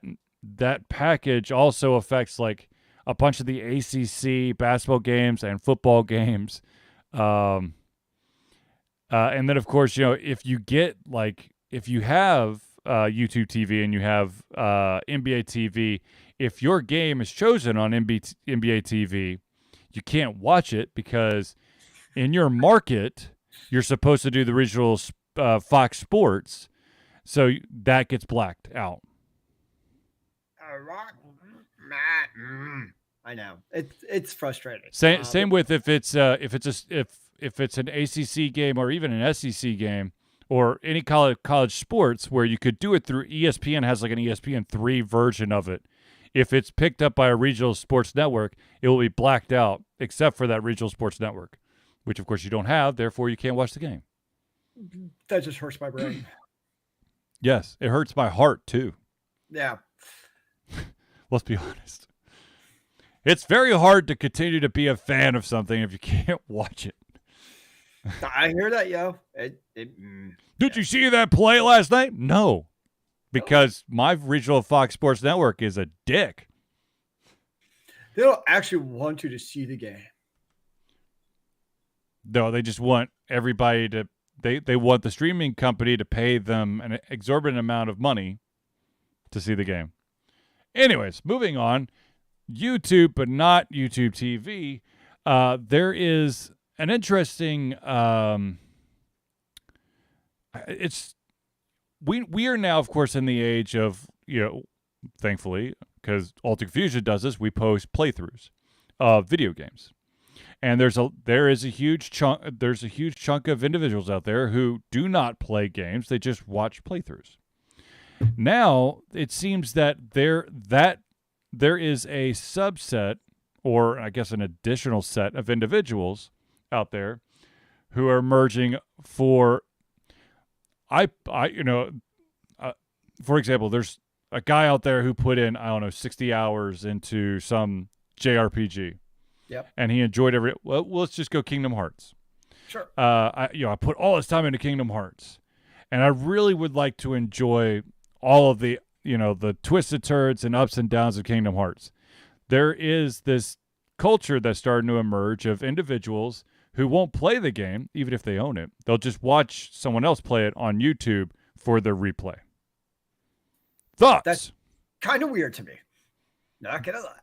package also affects like a bunch of the ACC basketball games and football games. And then of course, if you have YouTube TV and you have NBA TV, if your game is chosen on NBA TV, you can't watch it because in your market, you're supposed to do the regional Fox Sports, so that gets blacked out. I know it's frustrating. Same with if it's an ACC game or even an SEC game or any college sports where you could do it through ESPN has like an ESPN3 version of it. If it's picked up by a regional sports network, it will be blacked out except for that regional sports network, which of course you don't have, therefore you can't watch the game. That just hurts my brain. Yes, it hurts my heart too. Yeah. Let's be honest. It's very hard to continue to be a fan of something if you can't watch it. I hear that, yo. Did you see that play last night? No, because my regional Fox Sports Network is a dick. They don't actually want you to see the game. No, they just want everybody to. They want the streaming company to pay them an exorbitant amount of money to see the game. Anyways, moving on. YouTube, but not YouTube TV. There is an interesting. We are now, of course, in the age of thankfully, because Altered Confusion does this. We post playthroughs of video games, and there is a huge chunk. There's a huge chunk of individuals out there who do not play games; they just watch playthroughs. Now it seems that there is a subset, or I guess an additional set of individuals out there who are merging for. For example, there's a guy out there who put in 60 hours into some JRPG. Yep. And he enjoyed every. Well, let's just go Kingdom Hearts. Sure. I put all this time into Kingdom Hearts, and I really would like to enjoy all of the the twisted turns and ups and downs of Kingdom Hearts. There is this culture that's starting to emerge of individuals who won't play the game, even if they own it. They'll just watch someone else play it on YouTube for their replay. Thoughts? That's kind of weird to me. Not gonna lie.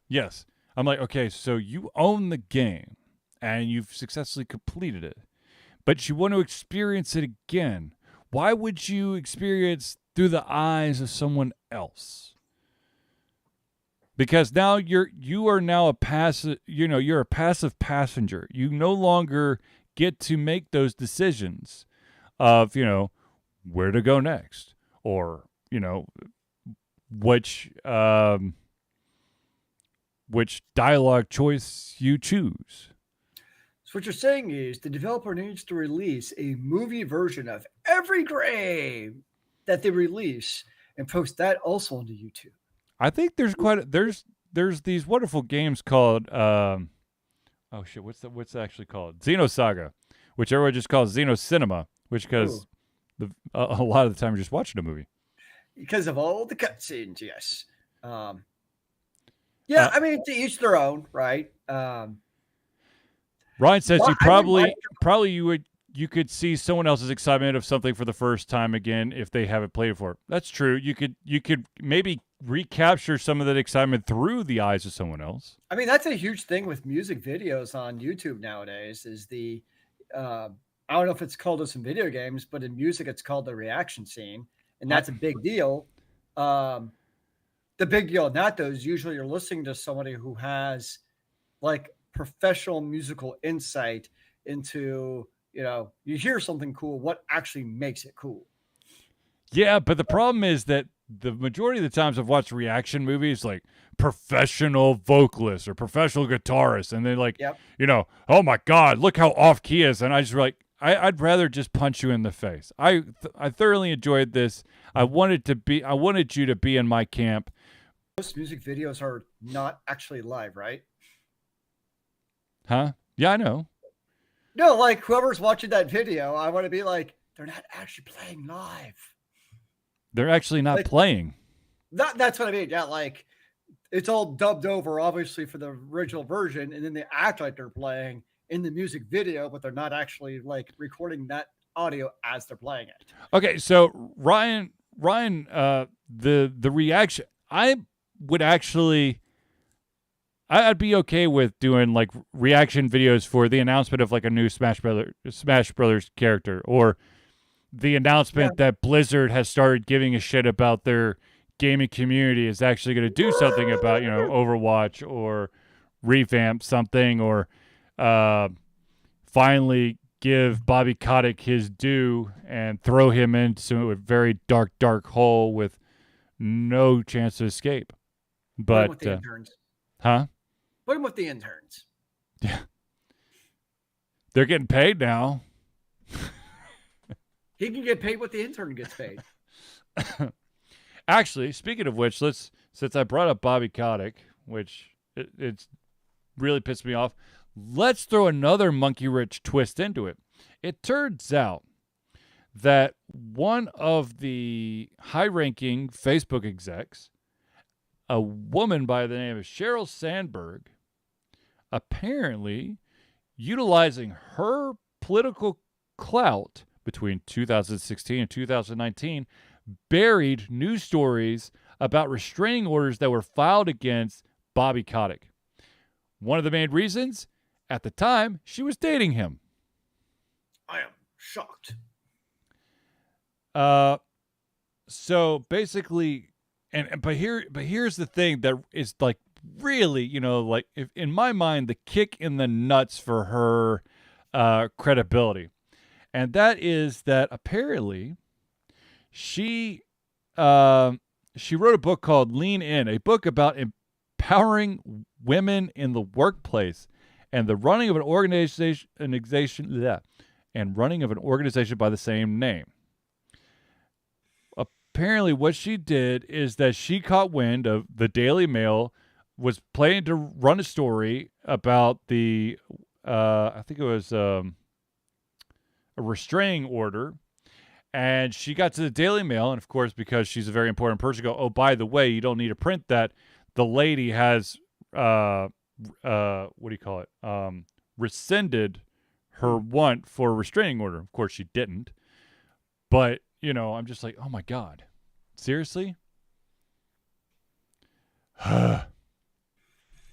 Yes. I'm like, okay, so you own the game and you've successfully completed it, but you want to experience it again. Why would you experience through the eyes of someone else? Because now you are now a passive, you're a passive passenger. You no longer get to make those decisions of, where to go next or, which dialogue choice you choose. So what you're saying is the developer needs to release a movie version of every game that they release and post that also onto YouTube. I think there's these wonderful games called what's that actually called? Xenosaga, which everyone just calls Xenocinema, which because a lot of the time you're just watching a movie. Because of all the cutscenes, yes. Yeah, I mean, to each their own, right? Ryan says you could see someone else's excitement of something for the first time again if they haven't played it before. That's true. You could maybe recapture some of that excitement through the eyes of someone else. I mean, that's a huge thing with music videos on YouTube nowadays is the I don't know if it's called this in video games, but in music it's called the reaction scene, and that's a big deal. The big deal in that, though, is usually you're listening to somebody who has like professional musical insight into, you hear something cool, what actually makes it cool. Yeah, but the problem is that the majority of the times I've watched reaction movies like professional vocalists or professional guitarists, and they're like, oh my God, look how off key is. And I just like, I'd rather just punch you in the face. I thoroughly enjoyed this. I wanted you to be in my camp. Most music videos are not actually live, right? Huh? Yeah, I know. No, like whoever's watching that video, I want to be like, they're not actually playing live. They're actually not Like, playing. That's what I mean. Yeah, like it's all dubbed over, obviously, for the original version, and then they act like they're playing in the music video, but they're not actually like recording that audio as they're playing it. Okay, so Ryan, the reaction, I would actually, I'd be okay with doing like reaction videos for the announcement of like a new Smash Brothers character, or the announcement that Blizzard has started giving a shit about their gaming community is actually going to do something about, Overwatch, or revamp something, or finally give Bobby Kotick his due and throw him into a very dark hole with no chance to escape. But with the interns. Huh? Put him with the interns. Yeah. They're getting paid now. He can get paid what the intern gets paid. Actually, speaking of which, since I brought up Bobby Kotick, which it's really pissed me off, let's throw another monkey wrench twist into it. It turns out that one of the high-ranking Facebook execs, a woman by the name of Sheryl Sandberg, apparently utilizing her political clout between 2016 and 2019, buried news stories about restraining orders that were filed against Bobby Kotick. One of the main reasons, at the time, she was dating him. I am shocked. So basically, but here's the thing that is like really, like if, in my mind, the kick in the nuts for her credibility. And that is that apparently she wrote a book called Lean In, a book about empowering women in the workplace and the running of an organization by the same name. Apparently what she did is that she caught wind of the Daily Mail was planning to run a story about the I think it was a restraining order, and she got to the Daily Mail, and of course, because she's a very important person, go, oh, by the way, you don't need to print that. The lady has rescinded her want for a restraining order. Of course, she didn't, but I'm just like, oh my God, seriously?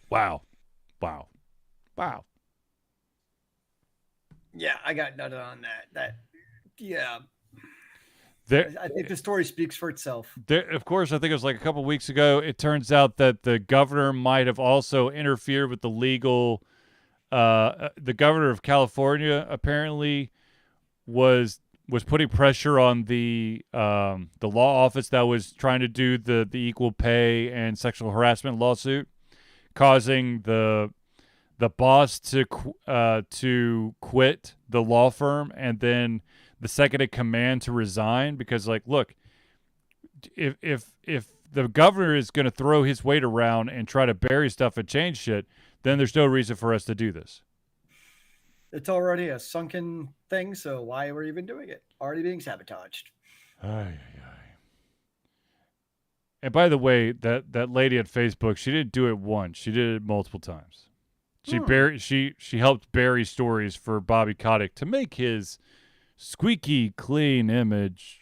Wow. Yeah, I got nothing on that. Yeah. I think the story speaks for itself. Of course, I think it was like a couple weeks ago. It turns out that the governor might have also interfered with the legal. The governor of California apparently was putting pressure on the law office that was trying to do the equal pay and sexual harassment lawsuit, causing the boss to quit the law firm, and then the second in command to resign, because like, look, if the governor is going to throw his weight around and try to bury stuff and change shit, then there's no reason for us to do this. It's already a sunken thing, so why are we even doing it? Already being sabotaged. And by the way, that lady at Facebook, she didn't do it once. She did it multiple times. She helped bury stories for Bobby Kotick to make his squeaky clean image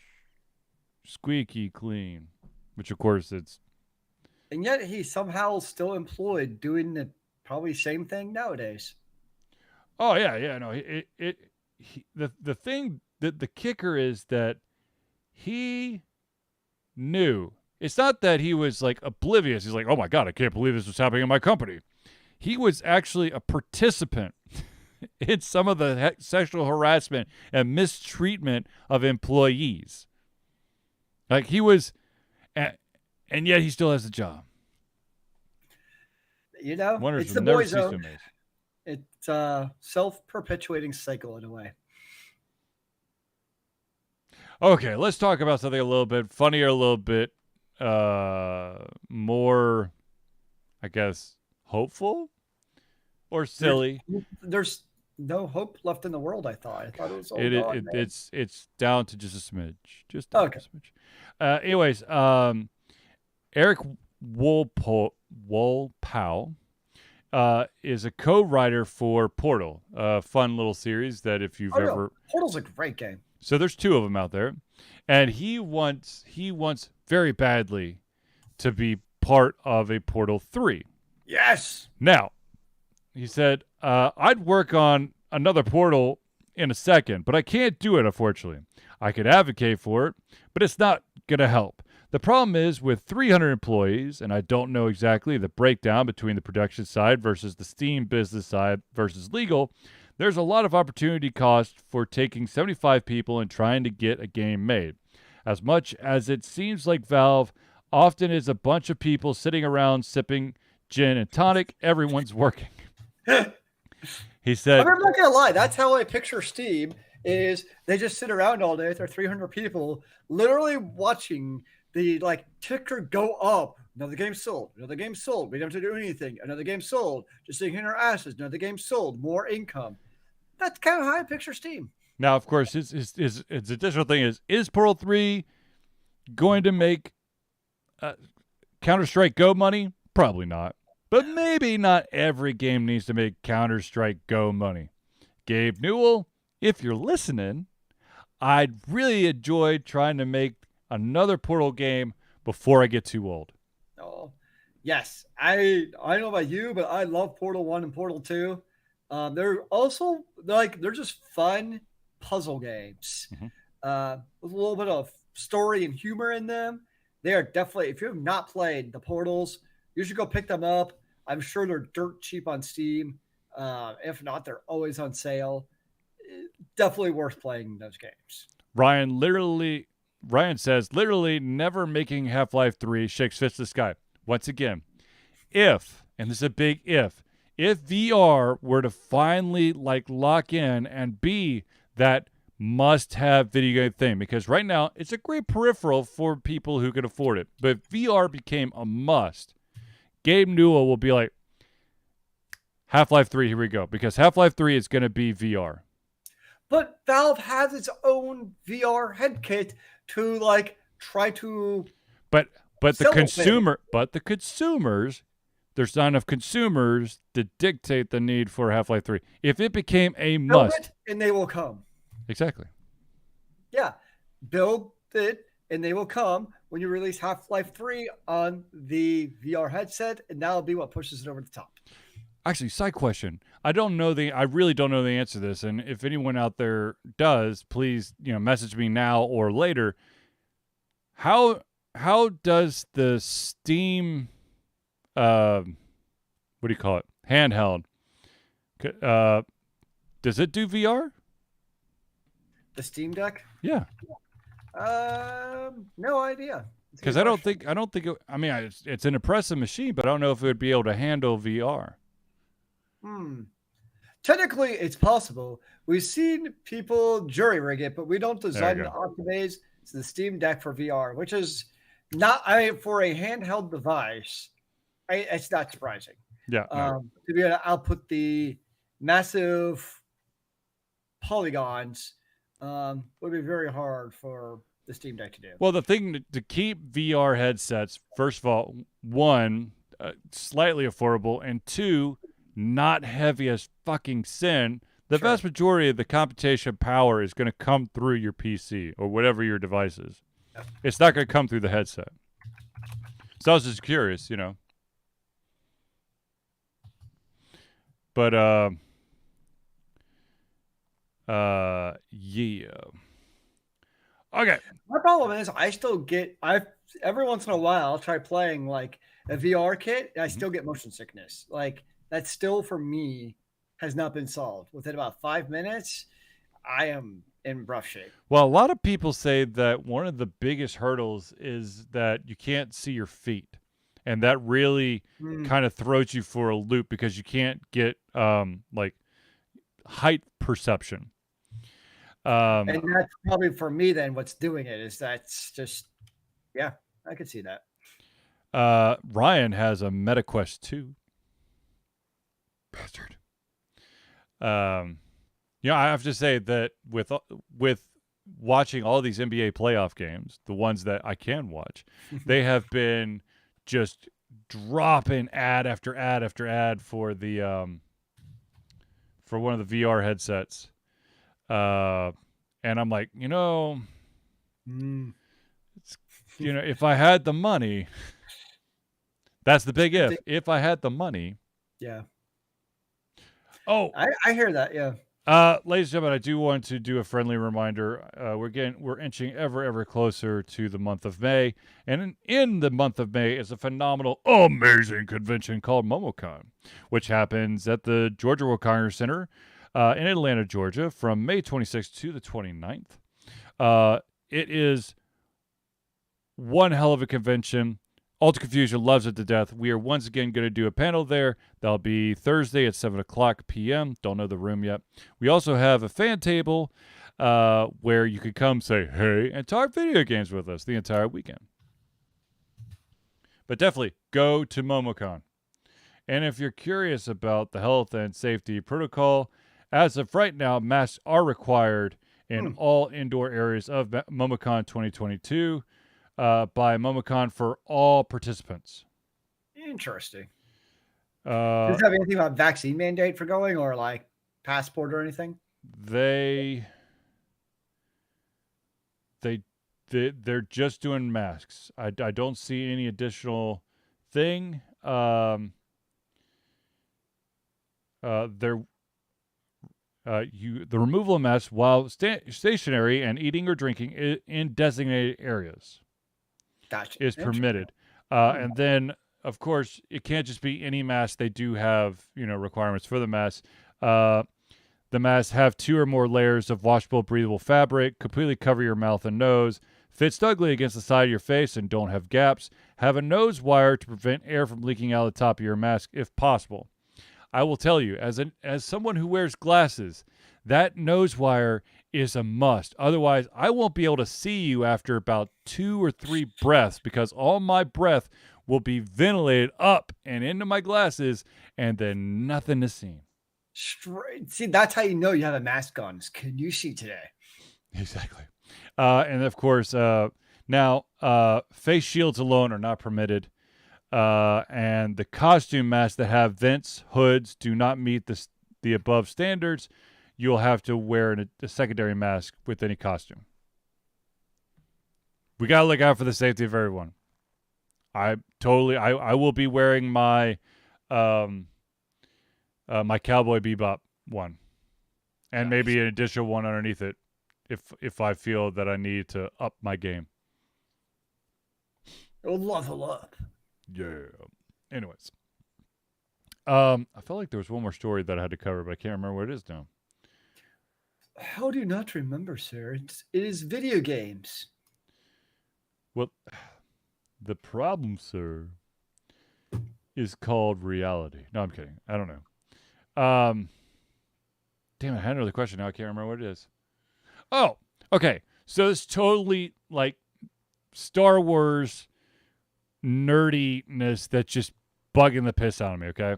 squeaky clean, which of course it's. And yet he's somehow still employed doing the probably same thing nowadays. Oh yeah, no. The thing that the kicker is that he knew. It's not that he was like oblivious. He's like, oh my God, I can't believe this was happening in my company. He was actually a participant in some of the sexual harassment and mistreatment of employees. Like he was, and yet he still has a job. You know, it's the boy zone. It's a self-perpetuating cycle in a way. Okay, let's talk about something a little bit funnier, a little bit more, I guess, hopeful. or silly. There's no hope left in the world. I thought it was all gone. It's down to just a smidge, just down Okay. to a smidge. Anyways, Eric Wolpow is a co-writer for Portal, a fun little series that if you've ever Portal's a great game. So there's 2 of them out there, and he wants very badly to be part of a Portal 3. Yes. Now, he said, I'd work on another Portal in a second, but I can't do it, unfortunately. I could advocate for it, but it's not going to help. The problem is with 300 employees, and I don't know exactly the breakdown between the production side versus the Steam business side versus legal, there's a lot of opportunity cost for taking 75 people and trying to get a game made. As much as it seems like Valve often is a bunch of people sitting around sipping gin and tonic, everyone's working. He said, I'm not gonna lie, that's how I picture Steam. Is they just sit around all day with their 300 people, literally watching the ticker go up. Another game sold. Another game sold. We don't have to do anything. Another game sold. Just sitting in our asses. Another game sold. More income. That's kind of how I picture Steam. Now, of course, his additional thing is Portal 3 going to make Counter-Strike Go money? Probably not. But maybe not every game needs to make Counter-Strike Go money. Gabe Newell, if you're listening, I'd really enjoy trying to make another Portal game before I get too old. Oh, yes. I don't know about you, but I love Portal 1 and Portal 2. They're also they're just fun puzzle games with a little bit of story and humor in them. They are definitely, if you have not played the Portals, you should go pick them up. I'm sure they're dirt cheap on Steam. If not, they're always on sale. Definitely worth playing those games. Ryan says, literally never making Half-Life 3, shakes fist to the sky. Once again, if, and this is a big if VR were to finally lock in and be that must-have video game thing, because right now it's a great peripheral for people who can afford it, but if VR became a must, Gabe Newell will be like, Half-Life 3, here we go, because Half-Life 3 is going to be VR. But Valve has its own VR head kit to try to. But the consumers, there's not enough consumers to dictate the need for Half-Life 3. If it became a must, build it and they will come. Exactly. Yeah, build it and they will come when you release Half-Life 3 on the VR headset, and that'll be what pushes it over the top. Actually, side question. I really don't know the answer to this, and if anyone out there does, please, message me now or later. How does the Steam, what do you call it, handheld, does it do VR? The Steam Deck? Yeah. No idea. Because I don't think it's an impressive machine, but I don't know if it would be able to handle VR. Technically, it's possible. We've seen people jury rig it, but we don't design the Optimaze to the Steam Deck for VR, which is not for a handheld device. It's not surprising. Yeah. To be able to output the massive polygons would be very hard for the Steam Deck to do. Well, the thing to keep VR headsets, first of all, one, slightly affordable, and two, not heavy as fucking sin. The vast majority of the computation power is going to come through your PC or whatever your device is. Yep. It's not going to come through the headset. So I was just curious, But yeah. Okay. My problem is every once in a while I'll try playing a VR kit and I still get motion sickness. That still for me has not been solved. Within about 5 minutes, I am in rough shape. Well, a lot of people say that one of the biggest hurdles is that you can't see your feet. And that really kind of throws you for a loop because you can't get height perception. And that's probably for me then what's doing it is that's just, yeah, I could see that. Ryan has a MetaQuest 2. Bastard. I have to say that with watching all these NBA playoff games, the ones that I can watch, they have been just dropping ad after ad after ad for the for one of the VR headsets. And I'm like, if I had the money, that's the big if. If I had the money. Yeah. Oh, I hear that. Yeah. Ladies and gentlemen, I do want to do a friendly reminder. We're inching ever closer to the month of May, and in the month of May is a phenomenal, amazing convention called Momocon, which happens at the Georgia World Congress Center in Atlanta, Georgia, from May 26th to the 29th. It is one hell of a convention. Ultra Confusion loves it to death. We are once again going to do a panel there. That'll be Thursday at 7 o'clock p.m. Don't know the room yet. We also have a fan table where you could come say, hey, and talk video games with us the entire weekend. But definitely go to Momocon. And if you're curious about the health and safety protocol, as of right now, masks are required in all indoor areas of Momocon 2022. By Momocon for all participants. Interesting. Does it have anything about vaccine mandate for going or like passport or anything? They're just doing masks. I don't see any additional thing. The removal of masks while stationary and eating or drinking in designated areas. Gotcha. Is permitted. And then, of course, it can't just be any mask. They do have, requirements for the mask. The masks have 2 or more layers of washable, breathable fabric, completely cover your mouth and nose, fit snugly against the side of your face and don't have gaps, have a nose wire to prevent air from leaking out the top of your mask if possible. I will tell you, as someone who wears glasses, that nose wire is a must. Otherwise, I won't be able to see you after about 2 or 3 breaths because all my breath will be ventilated up and into my glasses and then nothing to see. See, that's how you know you have a mask on. Can you see today? Exactly. And of course, now face shields alone are not permitted. And the costume masks that have vents, hoods do not meet the above standards. You'll have to wear a secondary mask with any costume. We got to look out for the safety of everyone. I will be wearing my my Cowboy Bebop one. And maybe an additional one underneath it if I feel that I need to up my game. Level up. Yeah. Anyways. I felt like there was one more story that I had to cover, but I can't remember what it is now. How do you not remember, sir? It is video games. Well, the problem, sir, is called reality. No, I'm kidding. I don't know. Damn it, I had another question. Now I can't remember what it is. Oh, okay. So it's totally like Star Wars nerdiness that's just bugging the piss out of me, okay?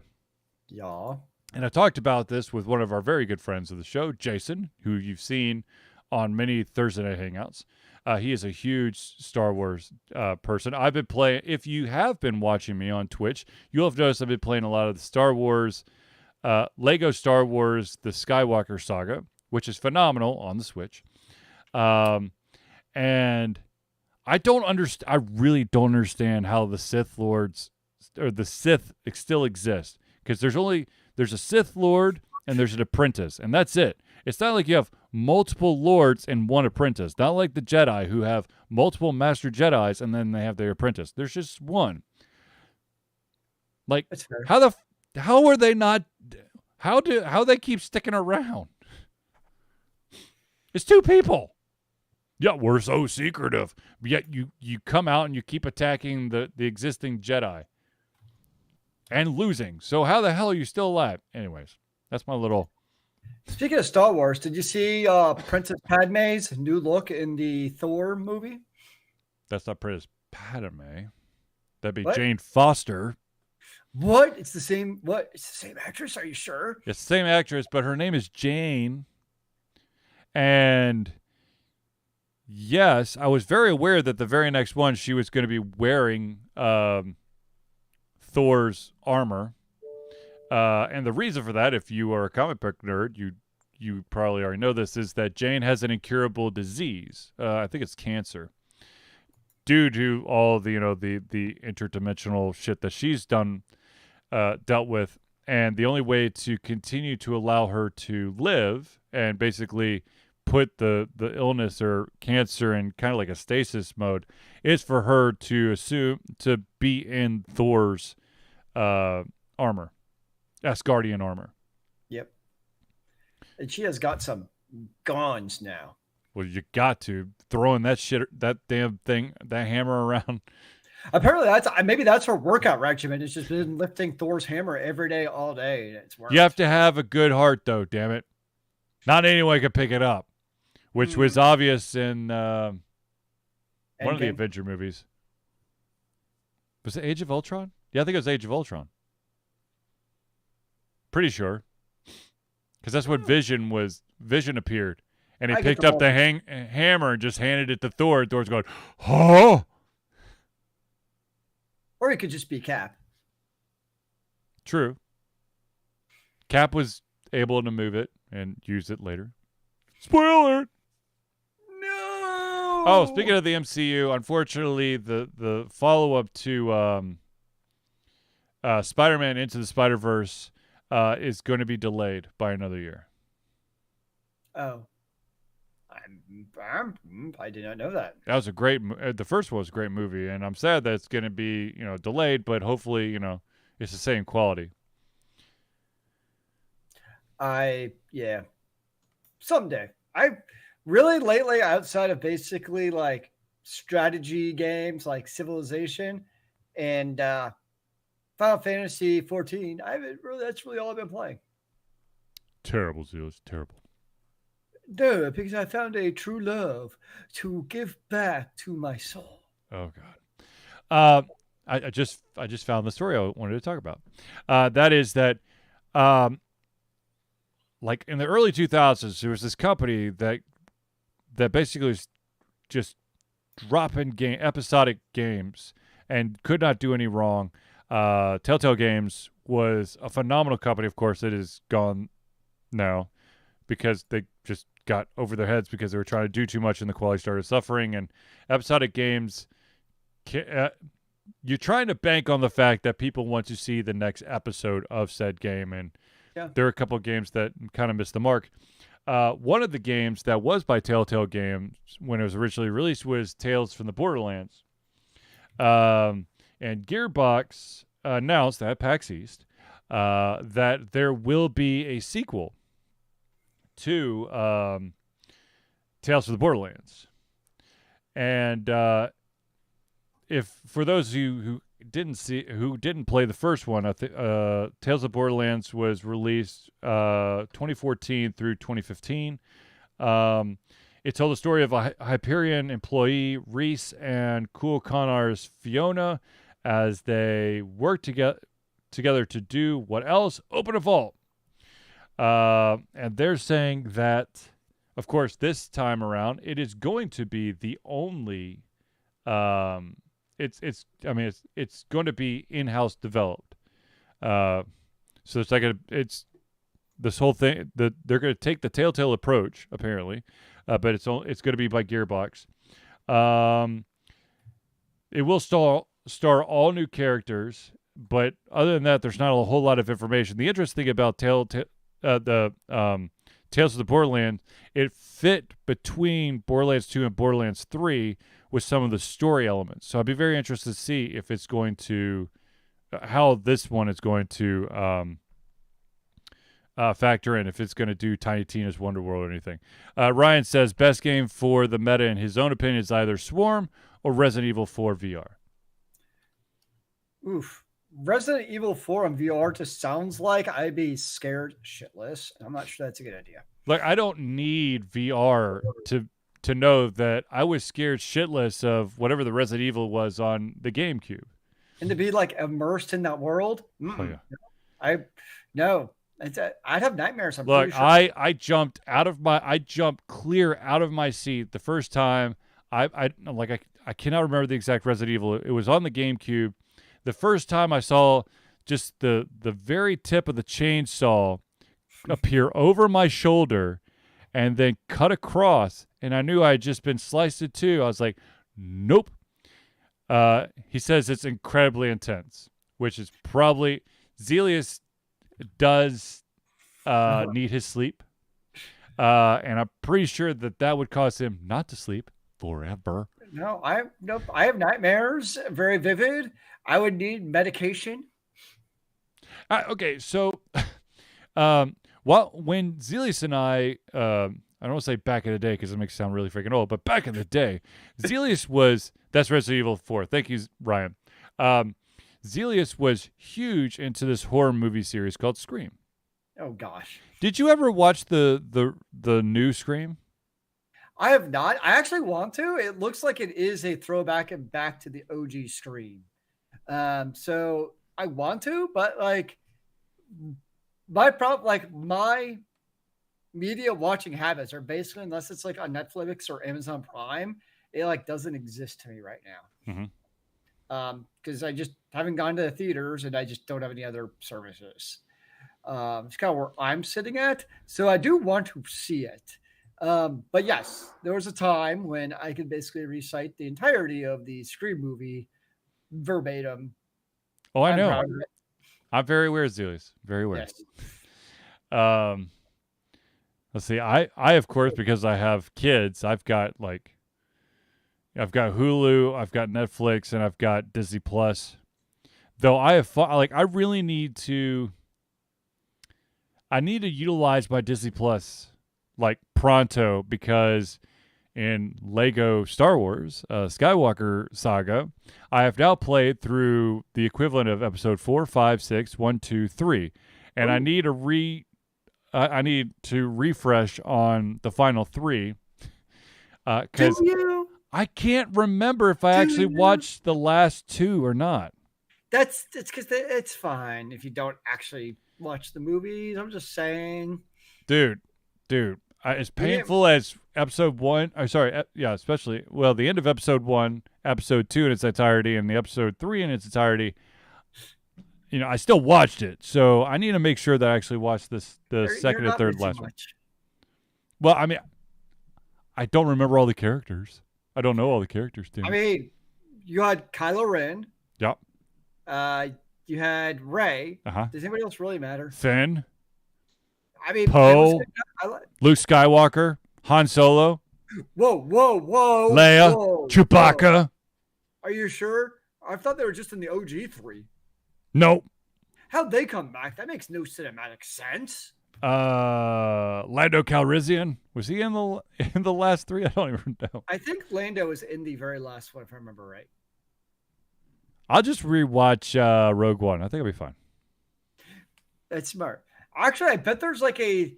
Yeah. And I talked about this with one of our very good friends of the show, Jason, who you've seen on many Thursday night hangouts. He is a huge Star Wars person. I've been playing, if you have been watching me on Twitch, you'll have noticed I've been playing a lot of the Star Wars, Lego Star Wars, the Skywalker Saga, which is phenomenal on the Switch. And I really don't understand how the Sith Lords, or the Sith still exist. Because there's a Sith Lord and there's an apprentice, and that's it. It's not like you have multiple lords and one apprentice. Not like the Jedi who have multiple master Jedis and then they have their apprentice. There's just one. Like, how are they not? How they keep sticking around? It's 2 people. Yeah, we're so secretive. Yet you come out and you keep attacking the existing Jedi. And losing. So how the hell are you still alive? Anyways, that's my little... Speaking of Star Wars, did you see Princess Padme's new look in the Thor movie? That's not Princess Padme. That'd be what? Jane Foster. What? It's the same. What? It's the same actress? Are you sure? It's the same actress, but her name is Jane. And yes, I was very aware that the very next one she was going to be wearing Thor's armor. And the reason for that, if you are a comic book nerd, you probably already know this, is that Jane has an incurable disease. I think it's cancer. Due to all the the interdimensional shit that she's dealt with, and the only way to continue to allow her to live and basically put the illness or cancer in kind of like a stasis mode is for her to be in Thor's armor, Asgardian armor. Yep. And she has got some guns now. Well, you got to throwing that damn thing, that hammer around. Apparently, maybe that's her workout regimen. It's just been lifting Thor's hammer every day, all day. And it's worked. You have to have a good heart, though. Damn it! Not anyone can pick it up, which was obvious in one of the Avenger movies. Was it Age of Ultron? Yeah, I think it was Age of Ultron. Pretty sure, because that's what Vision appeared. And he picked up the hammer and just handed it to Thor. And Thor's going, oh! Or it could just be Cap. True. Cap was able to move it and use it later. Spoiler! No! Oh, speaking of the MCU, unfortunately, the follow-up to Spider-Man Into the Spider-Verse is going to be delayed by another year. Oh. I did not know that. That was the first one was a great movie, and I'm sad that it's going to be, delayed, but hopefully, it's the same quality. Someday. I really lately, outside of basically like strategy games like Civilization and Final Fantasy 14, that's really all I've been playing. Terrible, Zeus, terrible. No, because I found a true love to give back to my soul. Oh God. I just found the story I wanted to talk about. That is that like in the early 2000s, there was this company that basically was just dropping episodic games and could not do any wrong. Telltale Games was a phenomenal company. Of course, it is gone now because they just got over their heads because they were trying to do too much and the quality started suffering. And episodic games, you're trying to bank on the fact that people want to see the next episode of said game. And there are a couple of games that kind of missed the mark. One of the games that was by Telltale Games when it was originally released was Tales from the Borderlands. And Gearbox announced at PAX East that there will be a sequel to Tales from the Borderlands. And if for those of you who didn't play the first one, Tales of the Borderlands was released 2014 through 2015. It told the story of a Hyperion employee, Reese, and Cool Connor's Fiona, as they work together to do what else? Open a vault. And they're saying that, of course, this time around, it is going to be the only. It's going to be in-house developed. So it's like it's this whole thing that they're going to take the Telltale approach apparently, but it's going to be by Gearbox. It will star all new characters, but other than that, there's not a whole lot of information. The interesting thing about Tales of the Borderlands, it fit between Borderlands 2 and Borderlands 3 with some of the story elements. So I'd be very interested to see if it's going to, how this one is going to factor in, if it's going to do Tiny Tina's Wonder World or anything. Ryan says, best game for the meta, in his own opinion, is either Swarm or Resident Evil 4 VR. Oof. Resident Evil 4 on VR just sounds like I'd be scared shitless. I'm not sure that's a good idea. Like, I don't need VR to know that I was scared shitless of whatever the Resident Evil was on the GameCube. and to be like immersed in that world. Oh, yeah. I'd have nightmares. I'm Look, pretty sure. I jumped clear out of my seat the first time. I cannot remember the exact Resident Evil. It was on the GameCube. The first time I saw just the very tip of the chainsaw appear over my shoulder and then cut across, and I knew I had just been sliced in two. I was like, nope. He says it's incredibly intense, which is probably Zelius does need his sleep. And I'm pretty sure that would cause him not to sleep forever. No, I have nightmares, very vivid. I would need medication. Okay, so when Zelius and I don't want to say back in the day because it makes it sound really freaking old, but back in the day, Zelius that's Resident Evil 4. Thank you, Ryan. Zelius was huge into this horror movie series called Scream. Oh gosh. Did you ever watch the new Scream? I have not. I actually want to. It looks like it is a throwback and back to the OG Scream. So I want to, but like my media watching habits are basically, unless it's like on Netflix or Amazon Prime, it like doesn't exist to me right now. Mm-hmm. Because I just haven't gone to the theaters and I just don't have any other services. It's kind of where I'm sitting at. So I do want to see it. But yes, there was a time when I could basically recite the entirety of the Scream movie verbatim. Oh, I know. I'm very aware, Zelius. Very aware. Yes. Let's see. I of course, because I have kids, I've got Hulu, I've got Netflix, and I've got Disney Plus. Though I really need to utilize my Disney Plus like pronto, because in Lego Star Wars Skywalker Saga, I have now played through the equivalent of episode 4, 5, 6, 1, 2, 3, and I need to refresh on the final 3 because I can't remember if I actually watched the last 2 or not. It's because it's fine if you don't actually watch the movies. I'm just saying, dude. As painful as episode 1, especially the end of episode 1, episode 2 in its entirety, and the episode 3 in its entirety. I still watched it, so I need to make sure that I actually watched the second and third last one. Well, I mean, I don't remember all the characters. I don't know all the characters, dude. I mean, you had Kylo Ren. Yep. You had Rey. Uh-huh. Does anybody else really matter? Finn. I mean, Poe. Luke Skywalker. Han Solo. Whoa. Leia. Whoa, Chewbacca. Whoa. Are you sure? I thought they were just in the OG 3. Nope. How'd they come back? That makes no cinematic sense. Lando Calrissian, was he in the last 3? I don't even know. I think Lando was in the very last one, if I remember right. I'll just rewatch Rogue One. I think it'll be fine. That's smart. Actually, I bet there's like a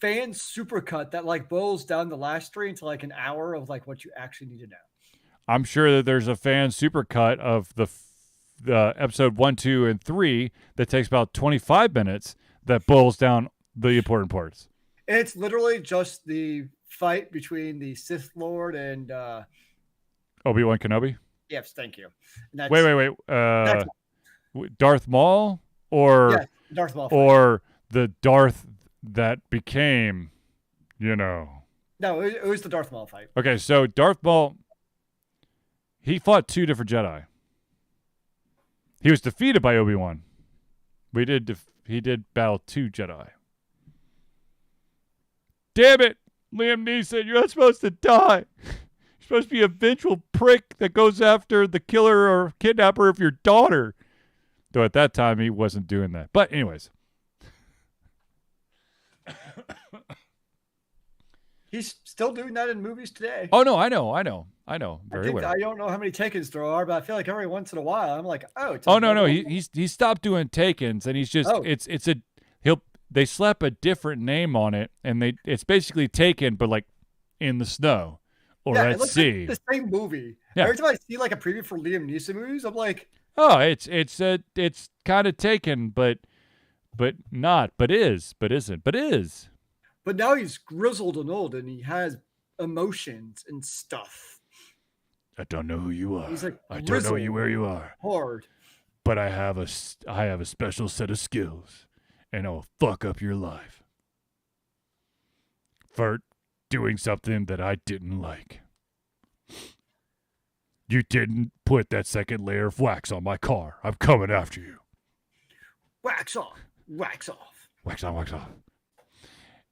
fan supercut that like boils down the last 3 into like an hour of like what you actually need to know. I'm sure that there's a fan supercut of the episode 1, 2, and 3 that takes about 25 minutes that boils down the important parts. It's literally just the fight between the Sith Lord and Obi-Wan Kenobi. Yes, thank you. Wait. Darth Maul or Darth Maul or the Darth that became, No, it was the Darth Maul fight. Okay, so Darth Maul, he fought 2 different Jedi. He was defeated by Obi-Wan. He did battle 2 Jedi. Damn it, Liam Neeson, you're not supposed to die. You're supposed to be a vengeful prick that goes after the killer or kidnapper of your daughter. Though at that time, he wasn't doing that. But anyways. He's still doing that in movies today. Oh, no, I know. Very well. I don't know how many Takens there are, but I feel like every once in a while, I'm like, no. He stopped doing Takens, and he's just they slap a different name on it, and it's basically Taken, but like in the snow or at sea. Like the same movie. Yeah. Every time I see like a preview for Liam Neeson movies, I'm like, Oh, it's kind of taken, but not, but is, but isn't, but is. But now he's grizzled and old, and he has emotions and stuff. I don't know who you are. He's like I don't know you where you are. Hard. But I have a special set of skills, and I'll fuck up your life for doing something that I didn't like. You didn't put that second layer of wax on my car. I'm coming after you. Wax on, wax off. Wax on, wax off.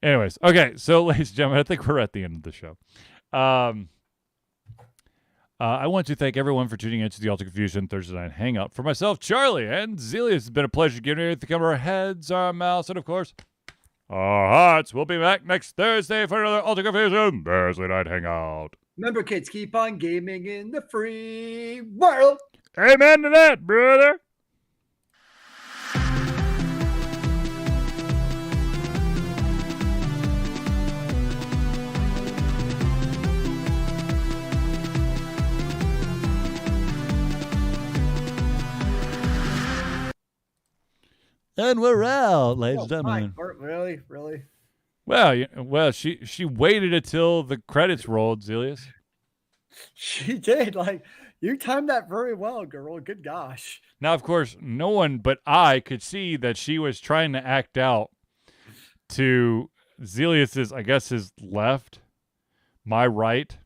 Anyways, okay, so ladies and gentlemen, I think we're at the end of the show. I want to thank everyone for tuning into the Ultra Confusion Thursday Night Hangout. For myself, Charlie, and Zelius, it's been a pleasure giving you the our heads, our mouths, and of course, our hearts. We'll be back next Thursday for another Ultra Confusion Thursday Night Hangout. Remember, kids, keep on gaming in the free world. Amen to that, brother. And we're out, ladies and gentlemen. Really? Well, she waited until the credits rolled, Zelius. She did. Like, you timed that very well, girl. Good gosh. Now, of course, no one but I could see that she was trying to act out to Zelius's, I guess, his left, my right.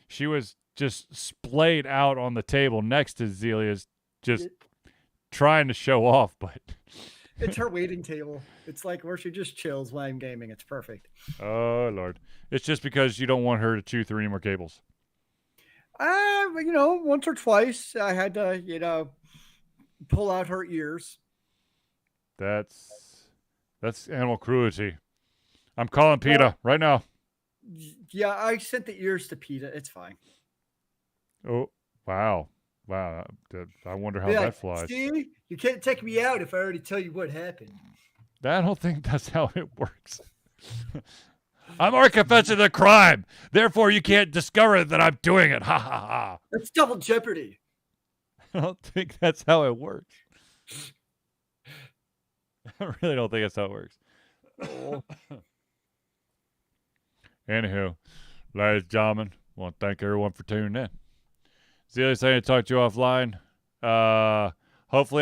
She was just splayed out on the table next to Zelius, just trying to show off, but... It's her waiting table. It's like where she just chills while I'm gaming. It's perfect. Oh, Lord. It's just because you don't want her to chew through any more cables. Once or twice I had to, pull out her ears. That's animal cruelty. I'm calling PETA right now. Yeah, I sent the ears to PETA. It's fine. Oh, wow. I wonder how that flies. See, you can't take me out if I already tell you what happened. I don't think that's how it works. I'm already confessing the crime. Therefore, you can't discover that I'm doing it. Ha, ha, ha. That's double jeopardy. I don't think that's how it works. I really don't think that's how it works. Anywho, ladies and gentlemen, I want to thank everyone for tuning in. Zelius, I need to talk to you offline. Hopefully